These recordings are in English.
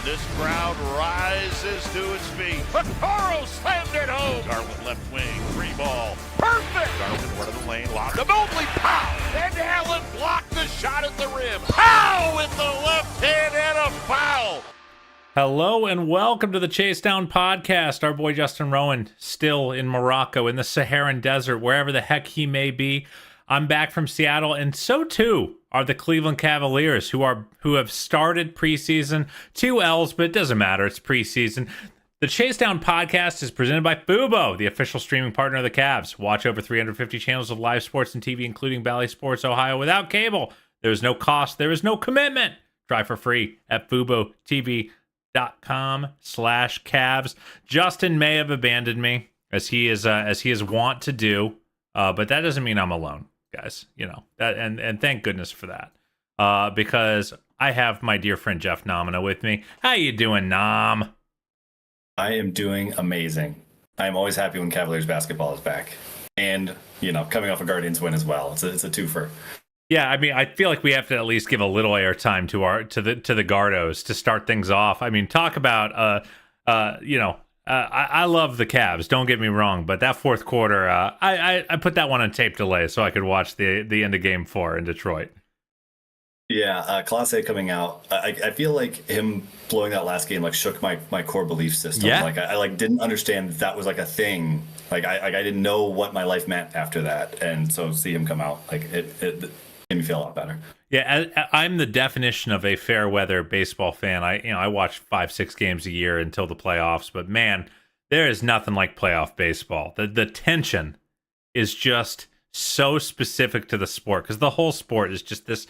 This crowd rises to its feet. Carl slammed it home. Garland left wing, free ball. Perfect! Garland went to the lane, locked up. Mobley, pow! And Allen blocked the shot at the rim. Pow! With the left hand and a foul. Hello and welcome to the Chase Down Podcast. Our boy Justin Rowan still in Morocco, in the Saharan desert, wherever the heck he may be. I'm back from Seattle, and so too are the Cleveland Cavaliers, who have started preseason. 2 L's, but it doesn't matter. It's preseason. The Chase Down Podcast is presented by Fubo, the official streaming partner of the Cavs. Watch over 350 channels of live sports and TV, including Bally Sports Ohio, without cable. There is no cost. There is no commitment. Try for free at FuboTV.com/Cavs. Justin may have abandoned me, as he is wont to do, but that doesn't mean I'm alone, guys. You know that, and thank goodness for that, because I have my dear friend Jeff Nomina with me. How you doing, Nom? I am doing amazing. I'm always happy when Cavaliers basketball is back, and coming off a Guardians win as well. It's a twofer. Yeah, I mean, I feel like we have to at least give a little airtime to the Gardos to start things off. I mean, talk about I love the Cavs. Don't get me wrong, but that fourth quarter, I put that one on tape delay so I could watch the end of Game 4 in Detroit. Yeah, Class A coming out. I feel like him blowing that last game shook my core belief system. Yeah. I didn't understand that was a thing. I didn't know what my life meant after that, and so see him come out it made me feel a lot better. Yeah, I'm the definition of a fair weather baseball fan. I watch 5-6 games a year until the playoffs, but man, there is nothing like playoff baseball. The tension is just so specific to the sport, because the whole sport is just this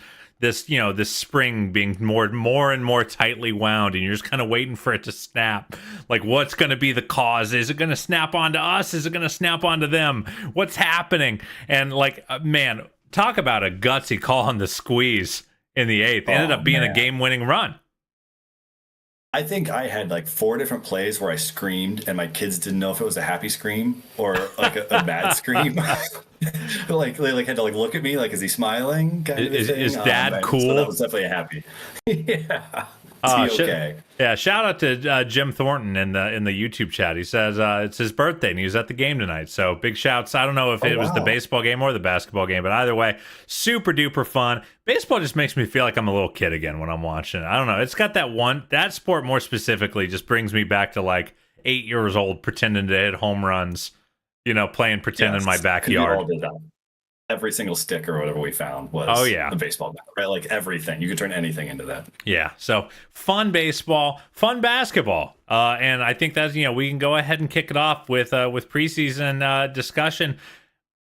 spring being more and more tightly wound, and you're just kind of waiting for it to snap. Like, what's going to be the cause? Is it going to snap onto us? Is it going to snap onto them? What's happening? And man, talk about a gutsy call on the squeeze in the 8th. It ended up being a game-winning run. I think I had 4 different plays where I screamed, and my kids didn't know if it was a happy scream or a bad scream. They had to look at me is he smiling? Kind of thing. Is Dad cool? So that was definitely a happy. Yeah. Okay. Yeah, shout out to Jim Thornton in the YouTube chat. He says it's his birthday and he was at the game tonight. So big shouts. I don't know if it was the baseball game or the basketball game, but either way, super duper fun. Baseball just makes me feel like I'm a little kid again when I'm watching it. I don't know. It's got that sport more specifically just brings me back to 8 years old pretending to hit home runs, playing pretend in my backyard. Every single stick or whatever we found was the baseball bat, right? Everything. You could turn anything into that. Yeah. So fun baseball, fun basketball. And I think that's, we can go ahead and kick it off with preseason discussion.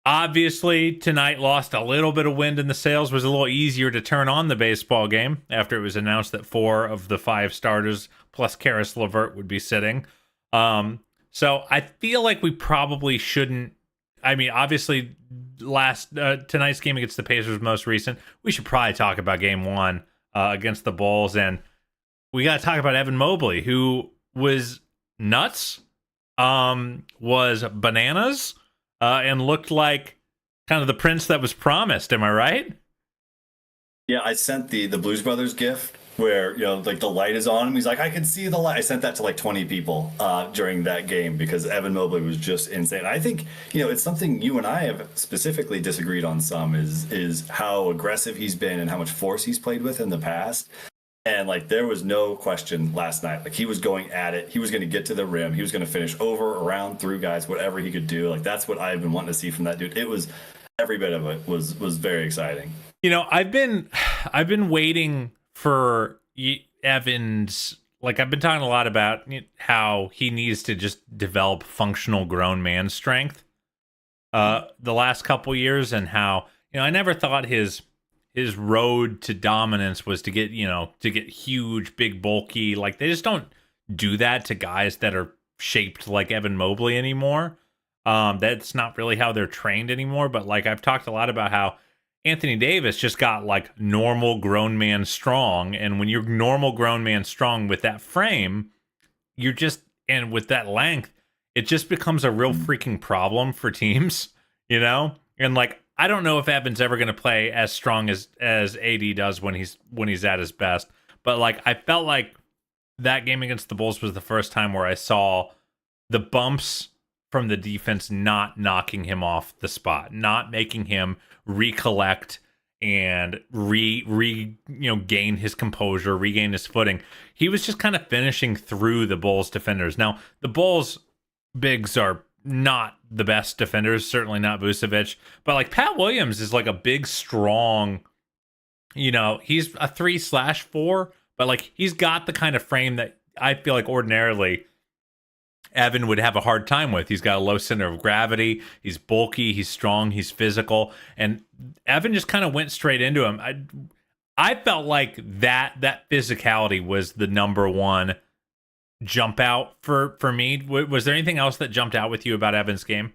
Obviously, tonight lost a little bit of wind in the sails. Was a little easier to turn on the baseball game after it was announced that 4 of the 5 starters plus Karis LeVert would be sitting. So I feel like we probably shouldn't. I mean, obviously, tonight's game against the Pacers, most recent. We should probably talk about Game 1 against the Bulls, and we got to talk about Evan Mobley, who was nuts, was bananas, and looked like kind of the prince that was promised. Am I right? Yeah, I sent the Blues Brothers gif where the light is on him. He's like, I can see the light. I sent that to 20 people during that game because Evan Mobley was just insane. I think it's something you and I have specifically disagreed on some is how aggressive he's been and how much force he's played with in the past. And there was no question last night. He was going at it. He was going to get to the rim. He was going to finish over, around, through guys, whatever he could do. That's what I've been wanting to see from that dude. It was every bit of it was very exciting. I've been waiting for Evans. I've been talking a lot about how he needs to just develop functional grown man strength the last couple years, and how I never thought his road to dominance was to get huge, big, bulky. They just don't do that to guys that are shaped like Evan Mobley anymore. That's not really how they're trained anymore. But I've talked a lot about how Anthony Davis just got normal grown man strong, and when you're normal grown man strong with that frame, and with that length, it just becomes a real freaking problem for teams, and I don't know if Evan's ever going to play as strong as AD does when he's at his best, but I felt like that game against the Bulls was the first time where I saw the bumps from the defense not knocking him off the spot, not making him recollect and gain his composure, regain his footing. He was just kind of finishing through the Bulls defenders. Now, the Bulls bigs are not the best defenders, certainly not Vucevic, but like Pat Williams is like a big, strong, he's a 3/4, but like he's got the kind of frame that I feel like ordinarily Evan would have a hard time with. He's got a low center of gravity. He's bulky. He's strong. He's physical. And Evan just kind of went straight into him. I felt like that physicality was the number one jump out for me. Was there anything else that jumped out with you about Evan's game?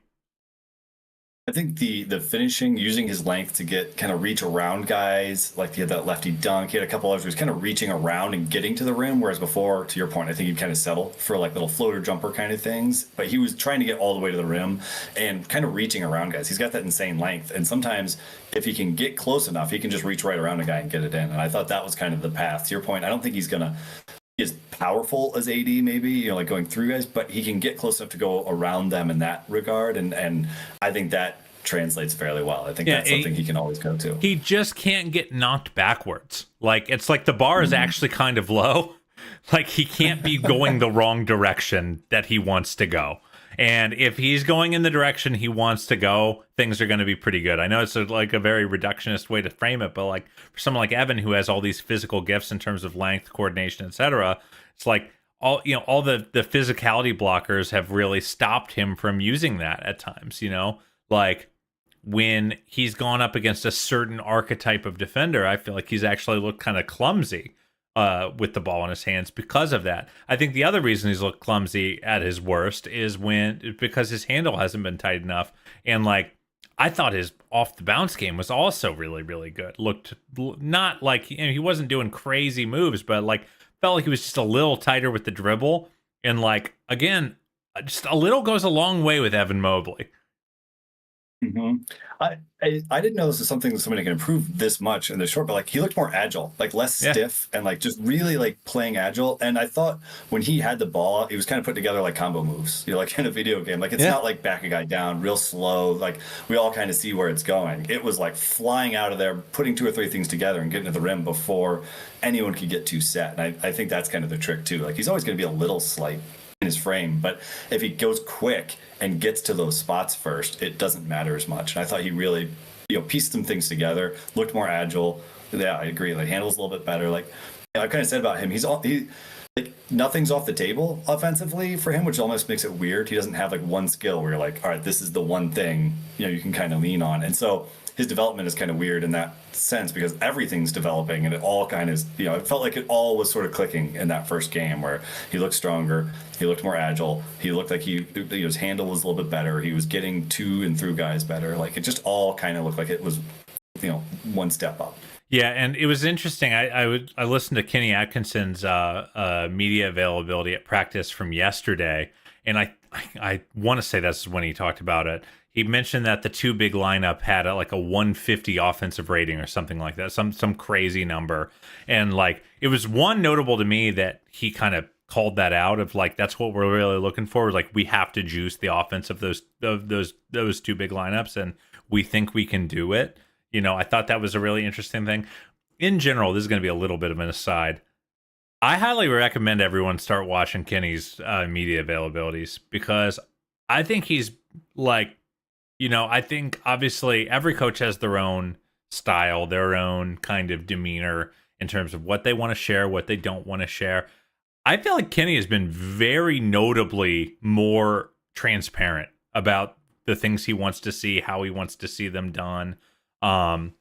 I think the finishing, using his length to get kind of reach around guys, like he had that lefty dunk. He had a couple others where he was kind of reaching around and getting to the rim, whereas before, to your point, I think he'd kind of settle for like little floater jumper kind of things. But he was trying to get all the way to the rim and kind of reaching around guys. He's got that insane length. And sometimes if he can get close enough, he can just reach right around a guy and get it in. And I thought that was kind of the path. To your point, I don't think he's going to be as powerful as AD maybe, like going through guys, but he can get close enough to go around them in that regard. And I think that translates fairly well. I think that's something he can always go to. He just can't get knocked backwards. Like, it's like the bar is actually kind of low. Like, he can't be going the wrong direction that he wants to go. And if he's going in the direction he wants to go, things are going to be pretty good. I know it's like a very reductionist way to frame it, but like for someone like Evan, who has all these physical gifts in terms of length, coordination, etc., it's like all the physicality blockers have really stopped him from using that at times. Like when he's gone up against a certain archetype of defender, I feel like he's actually looked kind of clumsy with the ball in his hands because of that. I think the other reason he's looked clumsy at his worst is because his handle hasn't been tight enough. And like, I thought his off the bounce game was also really, really good. Looked not like he wasn't doing crazy moves, but like felt like he was just a little tighter with the dribble. And like, again, just a little goes a long way with Evan Mobley. Mm-hmm. I didn't know this is something that somebody can improve this much in the short, but like he looked more agile, like less stiff and like just really like playing agile. And I thought when he had the ball, he was kind of putting together like combo moves, like in a video game. Like it's not like back a guy down real slow. Like we all kind of see where it's going. It was like flying out of there, putting 2 or 3 things together and getting to the rim before anyone could get too set. And I think that's kind of the trick too. Like he's always going to be a little slight in his frame, but if he goes quick and gets to those spots first, it doesn't matter as much. And I thought he really, pieced some things together, looked more agile. Yeah, I agree. Like handles a little bit better. Like I kind of said about him, he like nothing's off the table offensively for him, which almost makes it weird. He doesn't have like one skill where you're like, all right, this is the one thing you can kind of lean on. And so his development is kind of weird in that sense because everything's developing and it all kind of, it felt like it all was sort of clicking in that first game where he looked stronger, he looked more agile, he looked like his handle was a little bit better, he was getting to and through guys better. Like it just all kind of looked like it was, one step up. Yeah, and it was interesting. I listened to Kenny Atkinson's media availability at practice from yesterday, and I want to say that's when he talked about it. He mentioned that the 2 big lineup had like a 150 offensive rating or something like that, some crazy number. And like it was one notable to me that he kind of called that out of like that's what we're really looking for. Like we have to juice the offense of those 2 big lineups, and we think we can do it. I thought that was a really interesting thing. In general, this is going to be a little bit of an aside. I highly recommend everyone start watching Kenny's media availabilities because I think he's like, I think obviously every coach has their own style, their own kind of demeanor in terms of what they want to share, what they don't want to share. I feel like Kenny has been very notably more transparent about the things he wants to see, how he wants to see them done. The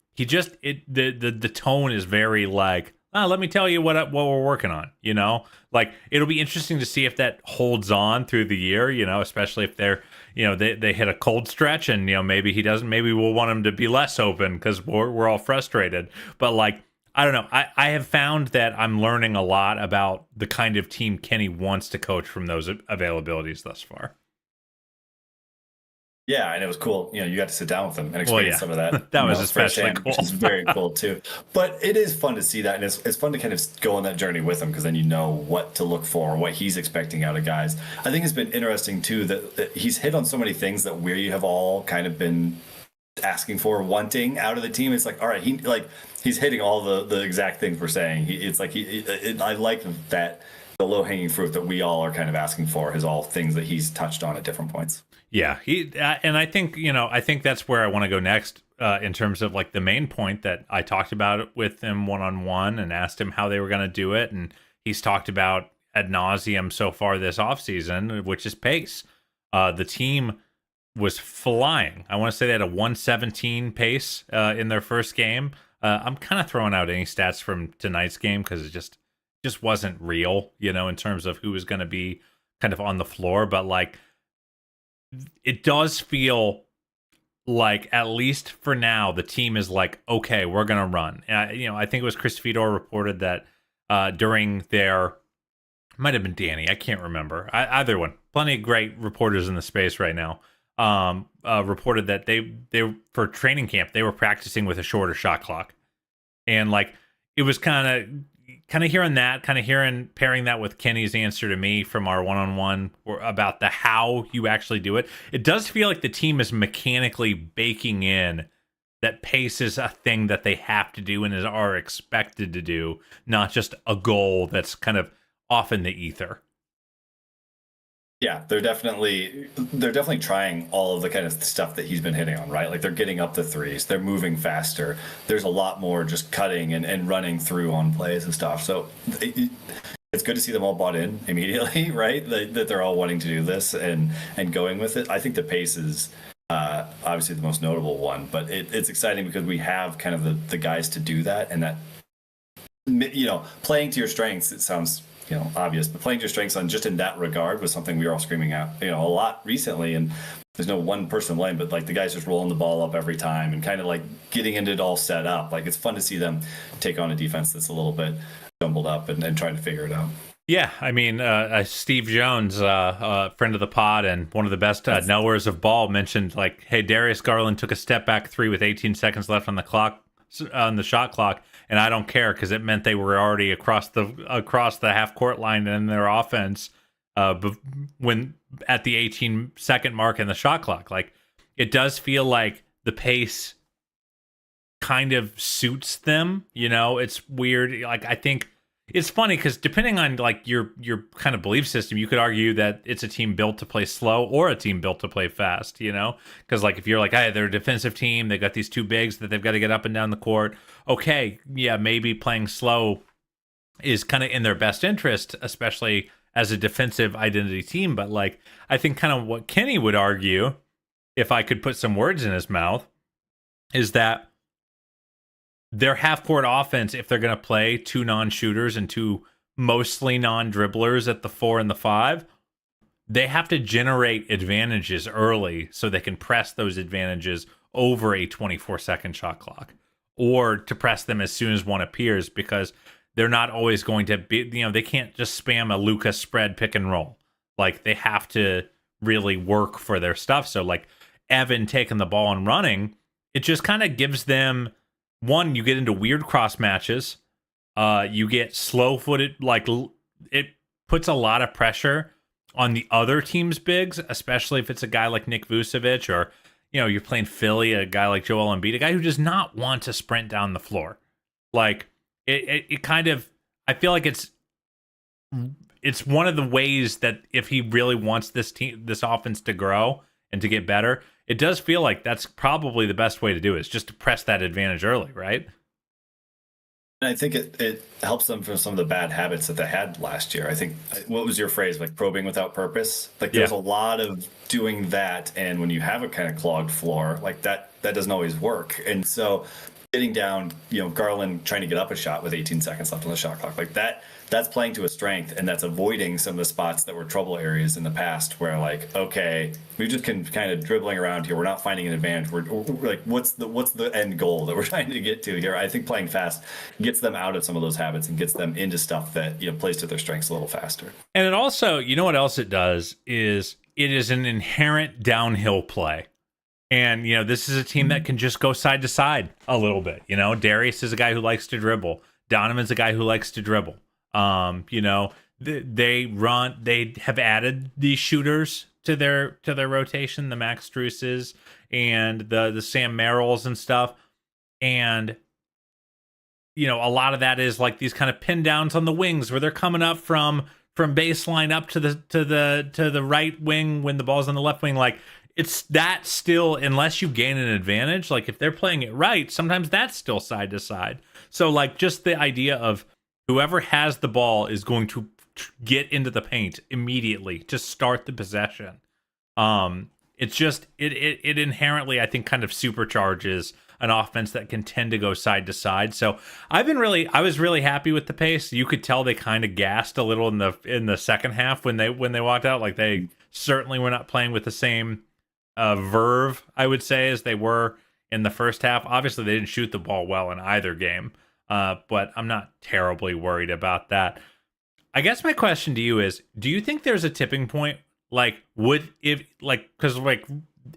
tone is very like, let me tell you what we're working on, like it'll be interesting to see if that holds on through the year, especially if they're, they hit a cold stretch and, maybe he doesn't, maybe we'll want him to be less open because we're all frustrated. But like, I don't know. I have found that I'm learning a lot about the kind of team Kenny wants to coach from those availabilities thus far. Yeah, and it was cool. You got to sit down with them and experience some of that. That was especially firsthand, cool. Which is very cool too. But it is fun to see that, and it's fun to kind of go on that journey with him, because then you know what to look for, what he's expecting out of guys. I think it's been interesting too that he's hit on so many things that we have all kind of been asking for, wanting out of the team. It's like, all right, he's hitting all the exact things we're saying. I like that the low hanging fruit that we all are kind of asking for is all things that he's touched on at different points. Yeah, and I think that's where I want to go next in terms of like the main point that I talked about with him one-on-one and asked him how they were going to do it, and he's talked about ad nauseum so far this offseason, which is pace. The team was flying. I want to say they had a 117 pace in their first game. I'm kind of throwing out any stats from tonight's game because it just wasn't real, in terms of who was going to be kind of on the floor, but like, it does feel like, at least for now, the team is like, okay, we're going to run. I think it was Chris Fedor reported that during their, might have been Danny, I can't remember. Either one. Plenty of great reporters in the space right now. Reported that they for training camp, they were practicing with a shorter shot clock. And like, it was kind of hearing that, pairing that with Kenny's answer to me from our one-on-one about the how you actually do it. It does feel like the team is mechanically baking in that pace is a thing that they have to do and are expected to do, not just a goal that's kind of off in the ether. Yeah, they're definitely trying all of the kind of stuff that he's been hitting on, right? Like, they're getting up the threes, they're moving faster. There's a lot more just cutting and running through on plays and stuff. So it's good to see them all bought in immediately, right? That they're all wanting to do this and going with it. I think the pace is obviously the most notable one, but it's exciting because we have kind of the guys to do that, and that, playing to your strengths, it sounds obvious, but playing to your strengths on just in that regard was something we were all screaming out, a lot recently. And there's no one person to blame, but like the guys just rolling the ball up every time and kind of like getting it all set up. Like, it's fun to see them take on a defense that's a little bit jumbled up and trying to figure it out. Yeah, I mean, Steve Jones, friend of the pod and one of the best knowers of ball, mentioned like, hey, Darius Garland took a step back three with 18 seconds left on the clock, on the shot clock, and I don't care because it meant they were already across the half court line in their offense when at the 18-second mark in the shot clock. Like, it does feel like the pace kind of suits them. It's weird. Like, I think it's funny because depending on like your kind of belief system, you could argue that it's a team built to play slow or a team built to play fast, because like if you're like, hey, they're a defensive team, they got these two bigs that they've got to get up and down the court. Okay, yeah, maybe playing slow is kind of in their best interest, especially as a defensive identity team. But like, I think kind of what Kenny would argue, if I could put some words in his mouth, is that their half-court offense, if they're going to play two non-shooters and two mostly non-dribblers at the 4 and the 5, they have to generate advantages early so they can press those advantages over a 24-second shot clock, or to press them as soon as one appears, because they're not always going to be, they can't just spam a Luka spread pick and roll. Like, they have to really work for their stuff. So like Evan taking the ball and running, it just kind of gives them, one, you get into weird cross matches. You get slow-footed. Like, it puts a lot of pressure on the other team's bigs, especially if it's a guy like Nick Vucevic, or you're playing Philly, a guy like Joel Embiid, a guy who does not want to sprint down the floor. Like, it kind of, I feel like it's one of the ways that if he really wants this offense to grow and to get better, it does feel like that's probably the best way to do it, is just to press that advantage early, right? And I think it helps them from some of the bad habits that they had last year. I think, what was your phrase? Like, probing without purpose? Like, there's a lot of doing that, and when you have a kind of clogged floor, like that doesn't always work. And so getting down, Garland trying to get up a shot with 18 seconds left on the shot clock, like that's playing to a strength, and that's avoiding some of the spots that were trouble areas in the past, where like, okay, we just can kind of dribbling around here, we're not finding an advantage, we're like, what's the end goal that we're trying to get to here? I think playing fast gets them out of some of those habits and gets them into stuff that plays to their strengths a little faster. And it also, what else it does is, it is an inherent downhill play. And, this is a team that can just go side to side a little bit. Darius is a guy who likes to dribble. Donovan's a guy who likes to dribble. They have added these shooters to their rotation, the Max Struces and the Sam Merrills and stuff. And, a lot of that is like these kind of pin downs on the wings where they're coming up from baseline up to the right wing when the ball's on the left wing. Like, it's that still, unless you gain an advantage, like if they're playing it right, sometimes that's still side to side. So like just the idea of whoever has the ball is going to get into the paint immediately to start the possession. It's just, it inherently, I think, kind of supercharges an offense that can tend to go side to side. So I was really happy with the pace. You could tell they kind of gassed a little in the second half when they walked out. Like they certainly were not playing with the same verve, I would say, as they were in the first half. Obviously, they didn't shoot the ball well in either game, but I'm not terribly worried about that. I guess my question to you is, do you think there's a tipping point? Like, because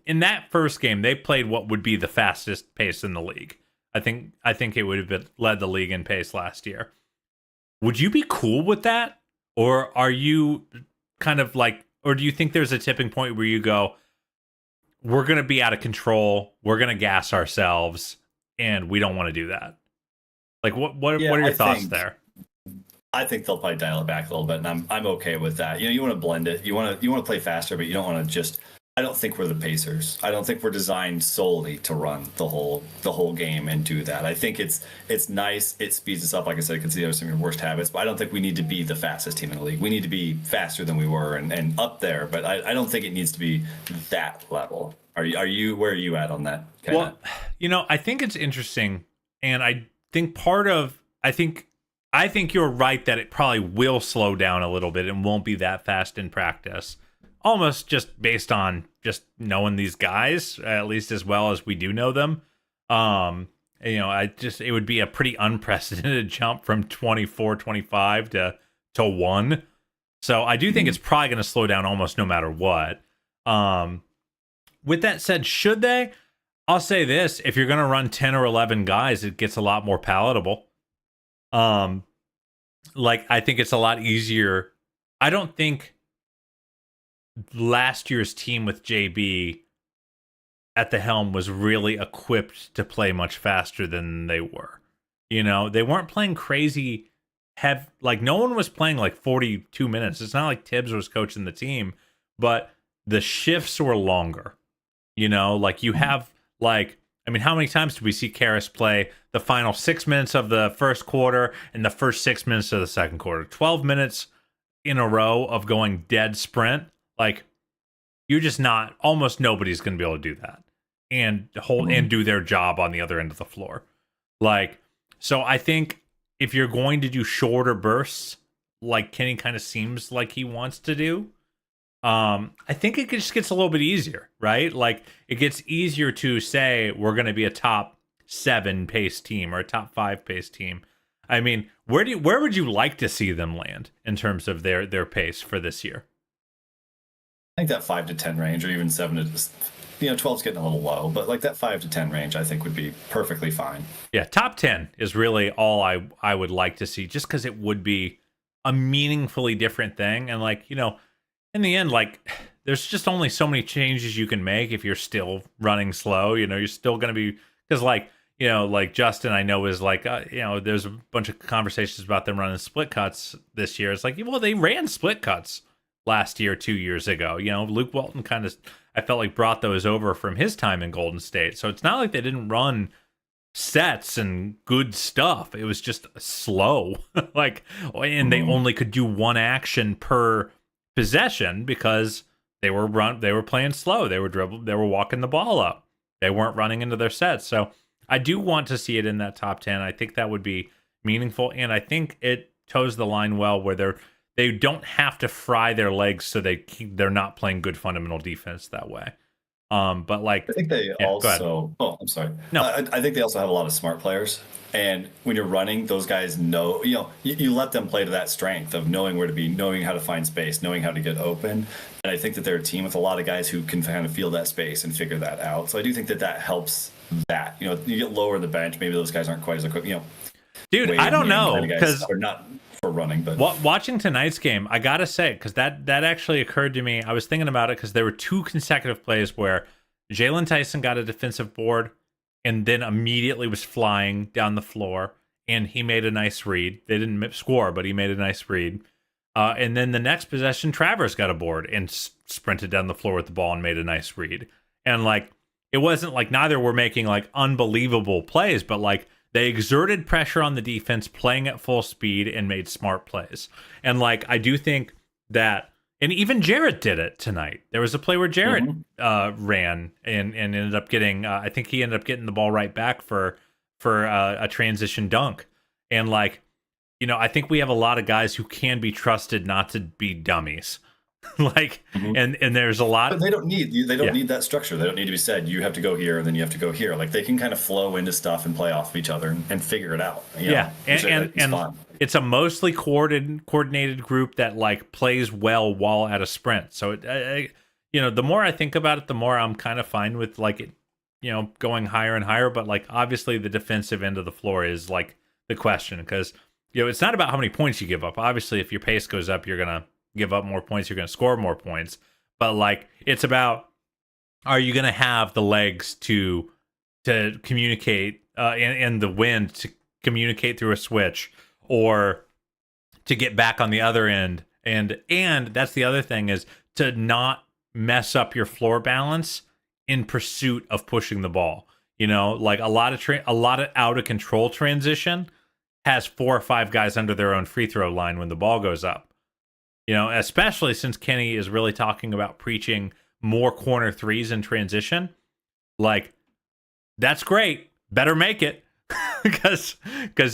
in that first game, they played what would be the fastest pace in the league. I think it would have led the league in pace last year. Would you be cool with that? Or are you kind of like, or do you think there's a tipping point where you go, we're going to be out of control, we're going to gas ourselves, and we don't want to do that? Like, what are your thoughts there? I think they'll probably dial it back a little bit, and I'm okay with that. You want to blend it. You want to play faster, but you don't want to just. I don't think we're the Pacers. I don't think we're designed solely to run the whole game and do that. I think it's nice. It speeds us up. Like I said, consider some of your worst habits, but I don't think we need to be the fastest team in the league. We need to be faster than we were and up there, but I don't think it needs to be that level. Are you where are you at on that? Well, I think it's interesting, and I think I think you're right that it probably will slow down a little bbit and won't be that fast in practice. Almost just based on just knowing these guys, at least as well as we do know them. It would be a pretty unprecedented jump from 24-25 to 1. So I do think it's probably going to slow down almost no matter what. With that said, should they? I'll say this: if you're going to run 10 or 11 guys, it gets a lot more palatable. I think it's a lot easier. I don't think last year's team with JB at the helm was really equipped to play much faster than they were. They weren't playing crazy no one was playing like 42 minutes. It's not like Tibbs was coaching the team, but the shifts were longer. You have how many times do we see Karras play the final 6 minutes of the first quarter and the first 6 minutes of the second quarter? 12 minutes in a row of going dead sprint. You're just not, almost nobody's going to be able to do that and do their job on the other end of the floor. So I think if you're going to do shorter bursts, like Kenny kind of seems like he wants to do, I think it just gets a little bit easier, right? It gets easier to say we're going to be a top 7 pace team or a top 5 pace team. I mean, where would you like to see them land in terms of their pace for this year? I think that 5 to 10 range, or even 7 to 12's getting a little low, but that 5 to 10 range, I think would be perfectly fine. Yeah, top 10 is really all I would like to see, just because it would be a meaningfully different thing. And in the end, there's just only so many changes you can make if you're still running slow. You're still going to be, because Justin, I know, is there's a bunch of conversations about them running split cuts this year. It's they ran split cuts last year, 2 years ago. Luke Walton kind of, I felt like, brought those over from his time in Golden State. So it's not like they didn't run sets and good stuff. It was just slow. And they only could do one action per possession because they were playing slow. They were walking the ball up. They weren't running into their sets. So I do want to see it in that top 10. I think that would be meaningful, and I think it toes the line well where they don't have to fry their legs so they're not playing good fundamental defense that way. But like, I think they yeah, go ahead. also. Oh, I'm sorry. No. I think they also have a lot of smart players, and when you're running, those guys know. You let them play to that strength of knowing where to be, knowing how to find space, knowing how to get open. And I think that they're a team with a lot of guys who can kind of feel that space and figure that out. So I do think that that helps. That you get lower in the bench, maybe those guys aren't quite as equipped. Dude, I don't know because they're not for running, but watching tonight's game, I gotta say, because that actually occurred to me. I was thinking about it because there were 2 consecutive plays where Jalen Tyson got a defensive board and then immediately was flying down the floor, and he made a nice read. They didn't score, but he made a nice read. And then the next possession, Travers got a board and sprinted down the floor with the ball and made a nice read. And like, it wasn't like neither were making like unbelievable plays, but like they exerted pressure on the defense, playing at full speed, and made smart plays. And like, I do think that, and even Jarrett did it tonight. There was a play where Jarrett ran and ended up getting, I think he ended up getting the ball right back for a transition dunk. And like, I think we have a lot of guys who can be trusted not to be dummies. Like, and there's a lot. But they don't need need that structure. They don't need to be said, you have to go here and then you have to go here. Like, they can kind of flow into stuff and play off of each other and figure it out. And it's a mostly coordinated group that like plays well while at a sprint. So the more I think about it, the more I'm kind of fine with like it, going higher and higher. But like, obviously the defensive end of the floor is like the question, because it's not about how many points you give up. Obviously, if your pace goes up, you're gonna give up more points, you're going to score more points. But like, it's about, are you going to have the legs to communicate and the wind to communicate through a switch, or to get back on the other end? And that's the other thing, is to not mess up your floor balance in pursuit of pushing the ball. Like a lot of out of control transition has 4 or 5 guys under their own free throw line when the ball goes up. Especially since Kenny is really talking about preaching more corner threes in transition. Like, that's great. Better make it. Because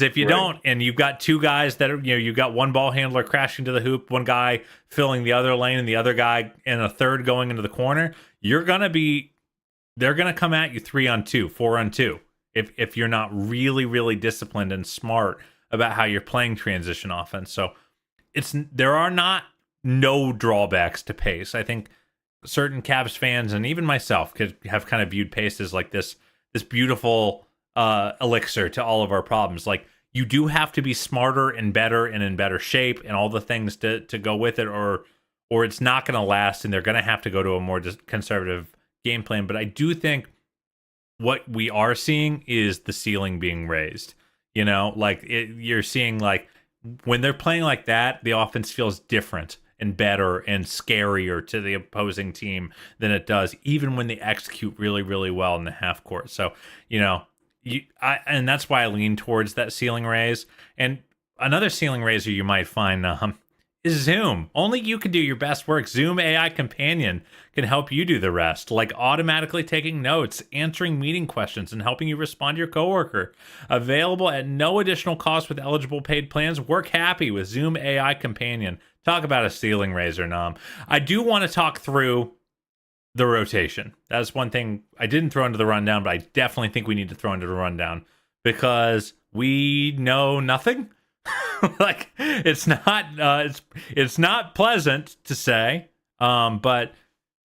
if you don't, and you've got 2 guys that are, you've got one ball handler crashing to the hoop, one guy filling the other lane, and the other guy and a third going into the corner, they're going to come at you 3-on-2, 4-on-2. If you're not really, really disciplined and smart about how you're playing transition offense. So there are not no drawbacks to pace. I think certain Cavs fans and even myself could have kind of viewed pace as like this beautiful elixir to all of our problems. Like, you do have to be smarter and better and in better shape and all the things to go with it, or it's not going to last, and they're going to have to go to a more conservative game plan. But I do think what we are seeing is the ceiling being raised. Like you're seeing, like, when they're playing like that, the offense feels different and better and scarier to the opposing team than it does even when they execute really, really well in the half court. So, and that's why I lean towards that ceiling raise. And another ceiling raiser you might find is Zoom. Only you can do your best work. Zoom AI Companion can help you do the rest, like automatically taking notes, answering meeting questions, and helping you respond to your coworker. Available at no additional cost with eligible paid plans. Work happy with Zoom AI Companion. Talk about a ceiling raiser, Nom. I do want to talk through the rotation. That's one thing I didn't throw into the rundown, but I definitely think we need to throw into the rundown, because we know nothing. Like, it's not pleasant to say, but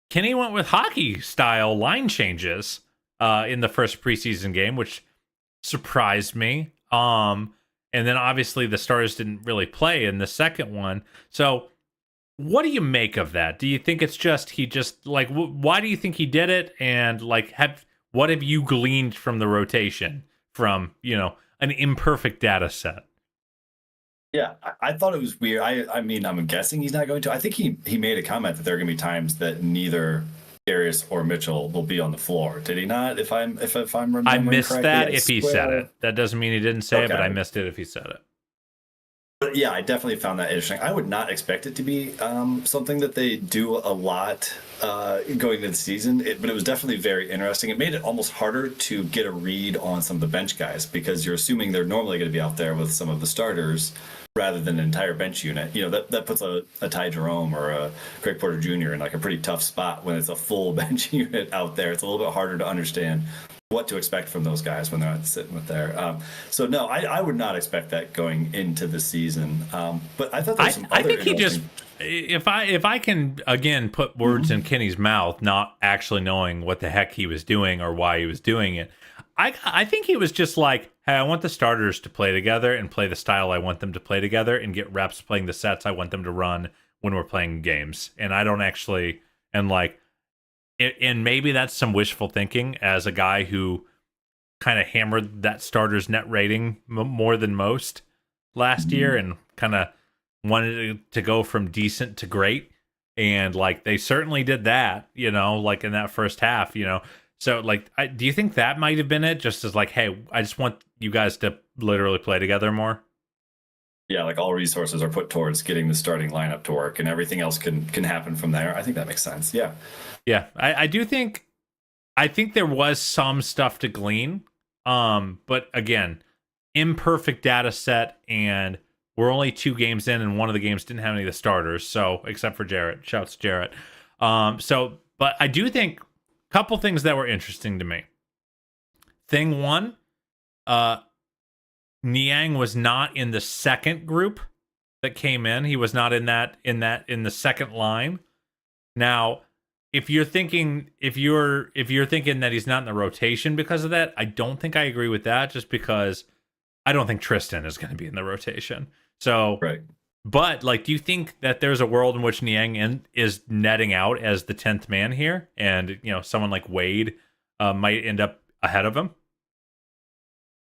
Kenny went with hockey style line changes in the first preseason game, which surprised me. And then obviously the starters didn't really play in the second one. So what do you make of that? Do you think it's just why do you think he did it? And like, what have you gleaned from the rotation from an imperfect data set? Yeah, I thought it was weird. I mean, I'm guessing he's not going to. I think he made a comment that there are going to be times that neither Darius or Mitchell will be on the floor. Did he not? If I'm remembering I missed correctly, that if he said it. That doesn't mean he didn't say it, but I missed it if he said it. But yeah, I definitely found that interesting. I would not expect it to be something that they do a lot going into the season, but it was definitely very interesting. It made it almost harder to get a read on some of the bench guys because you're assuming they're normally going to be out there with some of the starters rather than an entire bench unit. You know, that puts a Ty Jerome or a Craig Porter Jr. in like a pretty tough spot when it's a full bench unit out there. It's a little bit harder to understand what to expect from those guys when they're not sitting with there. So no, I would not expect that going into the season. But I thought there was some I other think he just, if I can again put words in Kenny's mouth, not actually knowing what the heck he was doing or why he was doing it. I think he was just like, hey, I want the starters to play together and play the style I want them to play together and get reps playing the sets I want them to run when we're playing games. And I don't actually, and like, and maybe that's some wishful thinking as a guy who kind of hammered that starter's net rating more than most last year and kind of wanted to go from decent to great. And like, they certainly did that, you know, like in that first half, you know. So like, do you think that might have been it? Just as like, hey, I just want you guys to literally play together more. Yeah, like all resources are put towards getting the starting lineup to work and everything else can happen from there. I think that makes sense. Yeah. Yeah, I do think there was some stuff to glean. But again, imperfect data set, and we're only 2 games in, and one of the games didn't have any of the starters, so except for Jarrett. Shouts to Jarrett. But I do think a couple things that were interesting to me. Thing one, Niang was not in the second group that came in. He was not in the second line. Now, if you're thinking that he's not in the rotation because of that, I don't think I agree with that, just because I don't think Tristan is going to be in the rotation. So, right. But like, do you think that there's a world in which Niang is netting out as the 10th man here, and you know, someone like Wade might end up ahead of him?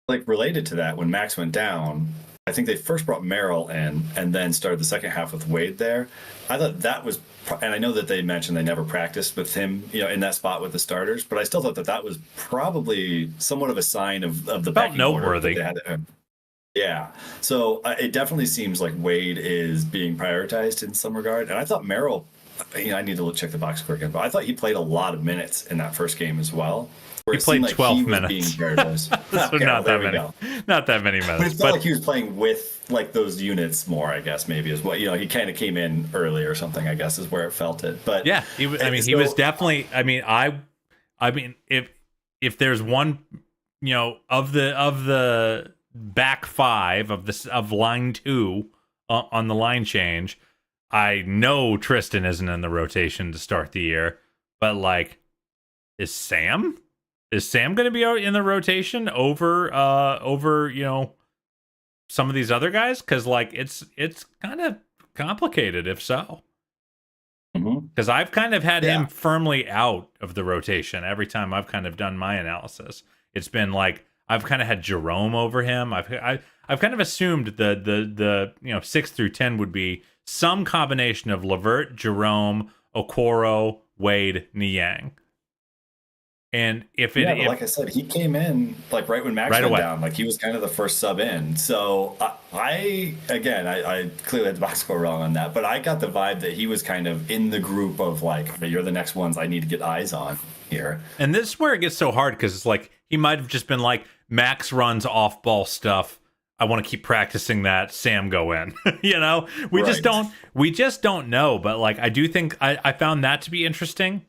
Like, related to that, when Max went down, I think they first brought Merrill in and then started the second half with Wade there. I thought that was, and I know that they mentioned they never practiced with him, you know, in that spot with the starters, but I still thought that was probably somewhat of a sign of the about noteworthy. Yeah. So it definitely seems like Wade is being prioritized in some regard. And I thought Merrill, you know, I need to check the box score again, but I thought he played a lot of minutes in that first game as well. He played 12 minutes. So okay, not that many. Not that many minutes. But it felt like he was playing with like those units more, I guess, maybe is what, you know, he kind of came in early or something, I guess, is where it felt it. But yeah, he was definitely, I mean, if there's one, you know, of the back 5 of line 2 on the line change, I know Tristan isn't in the rotation to start the year, but like, is Sam going to be in the rotation over you know, some of these other guys? Because like, it's kind of complicated if so. Because I've kind of had him firmly out of the rotation every time I've kind of done my analysis. It's been like, I've kind of had Jerome over him. I've kind of assumed the you know, 6 through 10 would be some combination of LeVert, Jerome, Okoro, Wade, Niang. And like I said, he came in like right when Max went down. Like, he was kind of the first sub in. So I clearly had the box score wrong on that, but I got the vibe that he was kind of in the group of like, you're the next ones I need to get eyes on here. And this is where it gets so hard, because it's like, he might have just been like, Max runs off ball stuff, I want to keep practicing that, Sam go in. You know, we just don't know. But like, I do think I found that to be interesting.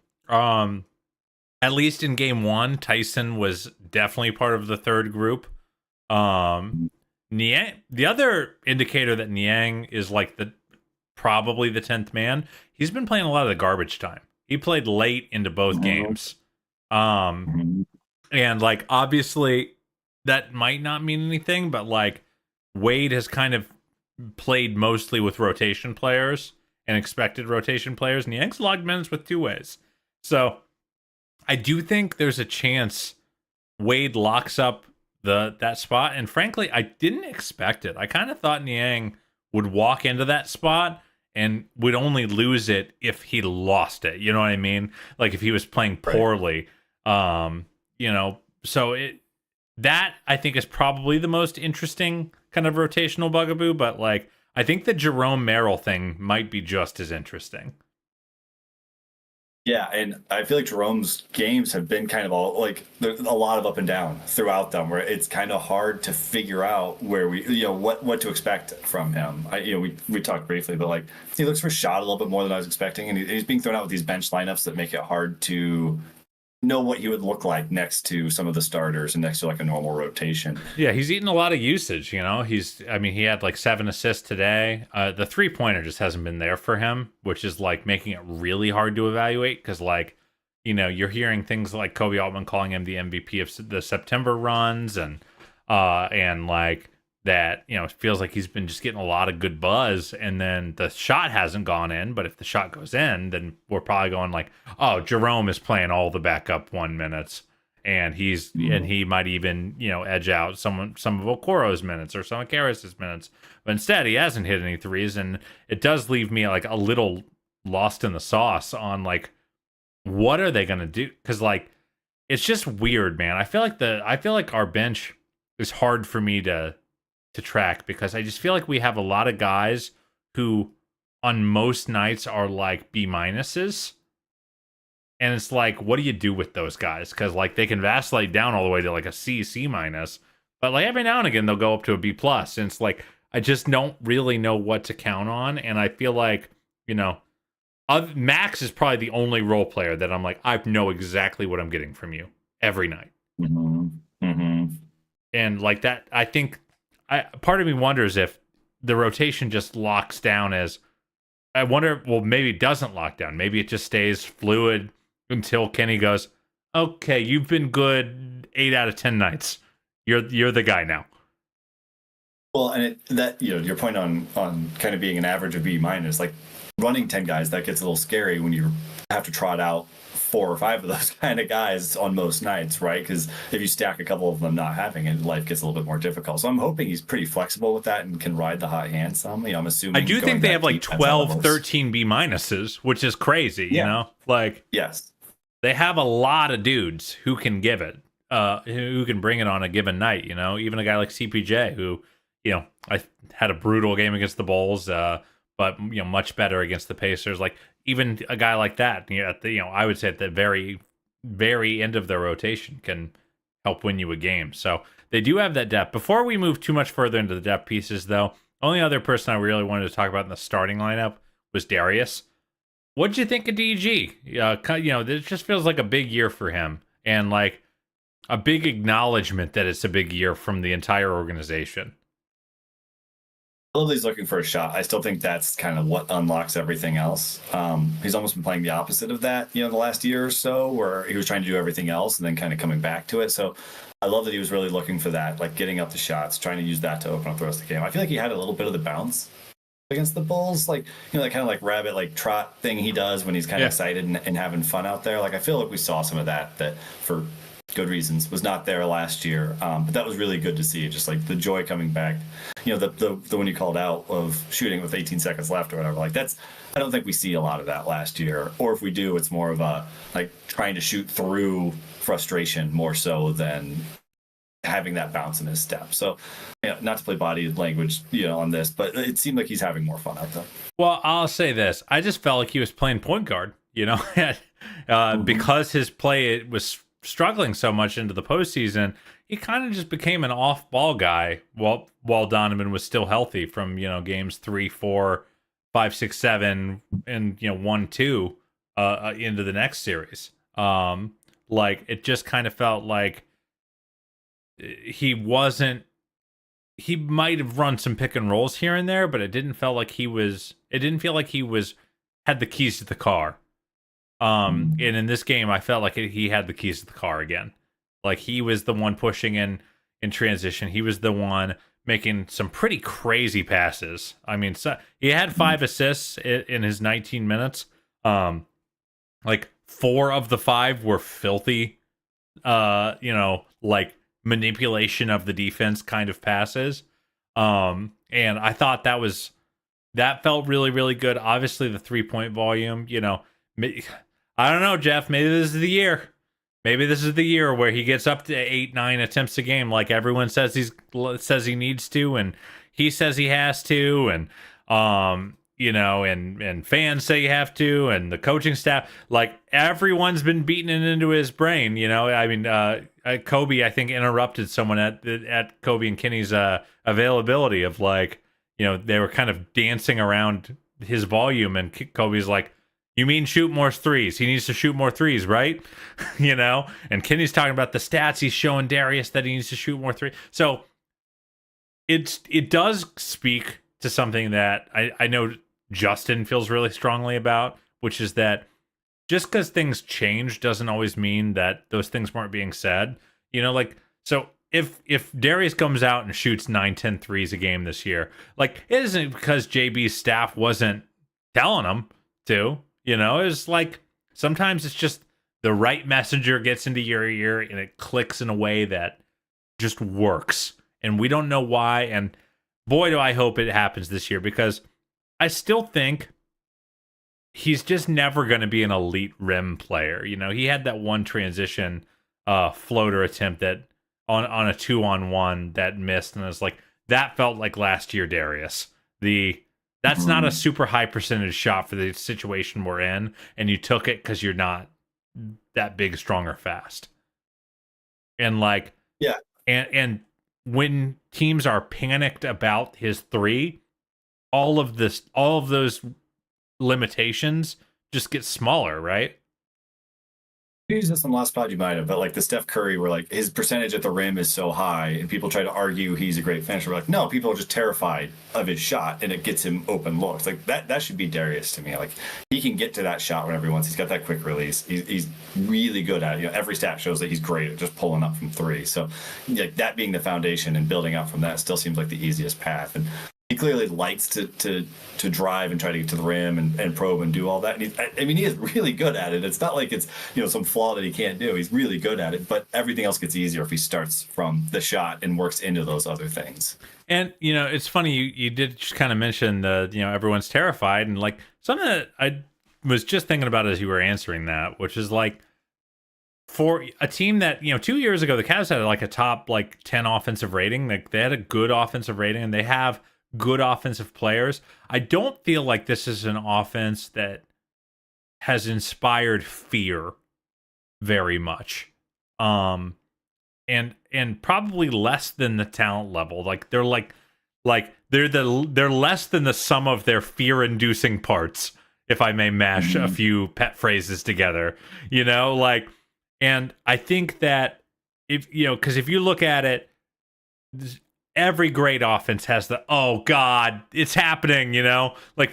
At least in game 1, Tyson was definitely part of the third group. Niang, the other indicator that Niang is like probably the 10th man, he's been playing a lot of the garbage time. He played late into both games. And like, obviously that might not mean anything, but like, Wade has kind of played mostly with rotation players and expected rotation players. Niang's logged minutes with 2 ways. So I do think there's a chance Wade locks up that spot. And frankly, I didn't expect it. I kind of thought Niang would walk into that spot and would only lose it if he lost it. You know what I mean? Like, if he was playing poorly. You know, so that I think is probably the most interesting kind of rotational bugaboo. But like, I think the Jerome Merrill thing might be just as interesting. Yeah, and I feel like Jerome's games have been kind of all like there's a lot of up and down throughout them, where it's kind of hard to figure out where what to expect from him. We talked briefly, but like he looks for shot a little bit more than I was expecting, and he's being thrown out with these bench lineups that make it hard to know what he would look like next to some of the starters and next to like a normal rotation. Yeah, he's eating a lot of usage, he had like 7 assists today. The 3-pointer just hasn't been there for him, which is like making it really hard to evaluate because like, you're hearing things like Kobe Altman calling him the MVP of the September runs and like that, it feels like he's been just getting a lot of good buzz and then the shot hasn't gone in, but if the shot goes in, then we're probably going like, oh, Jerome is playing all the backup 1 minutes and he might even, edge out some of Okoro's minutes or some of Karas's minutes. But instead he hasn't hit any threes, and it does leave me like a little lost in the sauce on like what are they gonna do? Because like it's just weird, man. I feel like our bench is hard for me to track because I just feel like we have a lot of guys who on most nights are like B minuses. And it's like, what do you do with those guys? Because like they can vacillate down all the way to like a C minus, but like every now and again they'll go up to a B plus. And it's like I just don't really know what to count on. And I feel like Max is probably the only role player that I'm like I know exactly what I'm getting from you every night. Mm-hmm. Mm-hmm. And like that, I think. Part of me wonders if the rotation just locks down maybe it doesn't lock down. Maybe it just stays fluid until Kenny goes, okay, you've been good 8 out of 10 nights. You're the guy now. Well, and your point on kind of being an average of B minus, like running 10 guys, that gets a little scary when you have to trot out 4 or 5 of those kind of guys on most nights, right? Because if you stack a couple of them not having it, life gets a little bit more difficult. So I'm hoping he's pretty flexible with that and can ride the hot hand some. I'm assuming. I do think they have like 12, 13 B minuses, which is crazy. Like yes, they have a lot of dudes who can give it, who can bring it on a given night. Even a guy like CPJ who, I had a brutal game against the Bulls, but much better against the Pacers. Like even a guy like that, I would say at the very, very end of their rotation can help win you a game. So they do have that depth. Before we move too much further into the depth pieces, though, only other person I really wanted to talk about in the starting lineup was Darius. What'd you think of DG? It just feels like a big year for him, and like a big acknowledgement that it's a big year from the entire organization. Lily's looking for a shot. I still think that's kind of what unlocks everything else. He's almost been playing the opposite of that, the last year or so, where he was trying to do everything else and then kind of coming back to it. So I love that he was really looking for that, like getting up the shots, trying to use that to open up the rest of the game. I feel like he had a little bit of the bounce against the Bulls, like that kind of like rabbit like trot thing he does when he's kind of excited and having fun out there. Like I feel like we saw some of that for good reasons was not there last year, but that was really good to see, just like the joy coming back. The one you called out of shooting with 18 seconds left or whatever, like that's, I don't think we see a lot of that last year, or if we do, it's more of a like trying to shoot through frustration more so than having that bounce in his step. So not to play body language on this, but it seemed like he's having more fun out there. Well, I'll say this, I just felt like he was playing point guard, because his play was struggling so much into the postseason. He kind of just became an off-ball guy while Donovan was still healthy from games 3, 4, 5, 6, 7, and 1, 2 into the next series. Like it just kind of felt like he wasn't. He might have run some pick and rolls here and there, but it didn't feel like he was. It didn't feel like he had the keys to the car. And in this game, I felt like he had the keys to the car again. Like he was the one pushing in transition. He was the one making some pretty crazy passes. I mean, he had 5 assists in his 19 minutes. Like 4 of the 5 were filthy, like manipulation of the defense kind of passes. And I thought that felt really, really good. Obviously, the 3-point volume, I don't know, Jeff. Maybe this is the year. maybe this is the year where he gets up to 8-9 attempts a game, like everyone says he needs to, and he says he has to, and and fans say you have to, and the coaching staff, like everyone's been beating it into his brain. I mean, Kobe, I think, interrupted someone at Kobe and Kenny's availability of they were kind of dancing around his volume, and Kobe's like, "You mean shoot more threes? He needs to shoot more threes, right?" And Kenny's talking about the stats. He's showing Darius that he needs to shoot more threes. So it does speak to something that I know Justin feels really strongly about, which is that just because things change doesn't always mean that those things weren't being said. So if Darius comes out and shoots 9-10 threes a game this year, it isn't because JB's staff wasn't telling him to. It's like sometimes it's just the right messenger gets into your ear and it clicks in a way that just works. And we don't know why. And boy, do I hope it happens this year, because I still think he's just never going to be an elite rim player. He had that one transition floater attempt that on a 2-on-1 that missed, and it's like that felt like last year Darius. That's not a super high percentage shot for the situation we're in, and you took it because you're not that big, strong, or fast. And yeah, and when teams are panicked about his three, all of those limitations just get smaller, right? You used this on the last pod, you might have, but the Steph Curry, where his percentage at the rim is so high, and people try to argue he's a great finisher. We're no, people are just terrified of his shot, and it gets him open looks. That should be Darius to me. He can get to that shot whenever he wants. He's got that quick release. He's really good at it. Every stat shows that he's great at just pulling up from three. So that being the foundation and building out from that still seems like the easiest path. And he clearly likes to drive and try to get to the rim and probe and do all that. And he is really good at it. It's not like it's some flaw that he can't do. He's really good at it, but everything else gets easier if he starts from the shot and works into those other things. And it's funny you did just kind of mention the everyone's terrified, and something that I was just thinking about as you were answering that, which is for a team that 2 years ago the Cavs had a top 10 offensive rating. They had a good offensive rating, and they have good offensive players. I don't feel like this is an offense that has inspired fear very much. And probably less than the talent level. They're less than the sum of their fear-inducing parts, if I may mash a few pet phrases together. And I think that because if you look at it, every great offense has the, oh God, it's happening,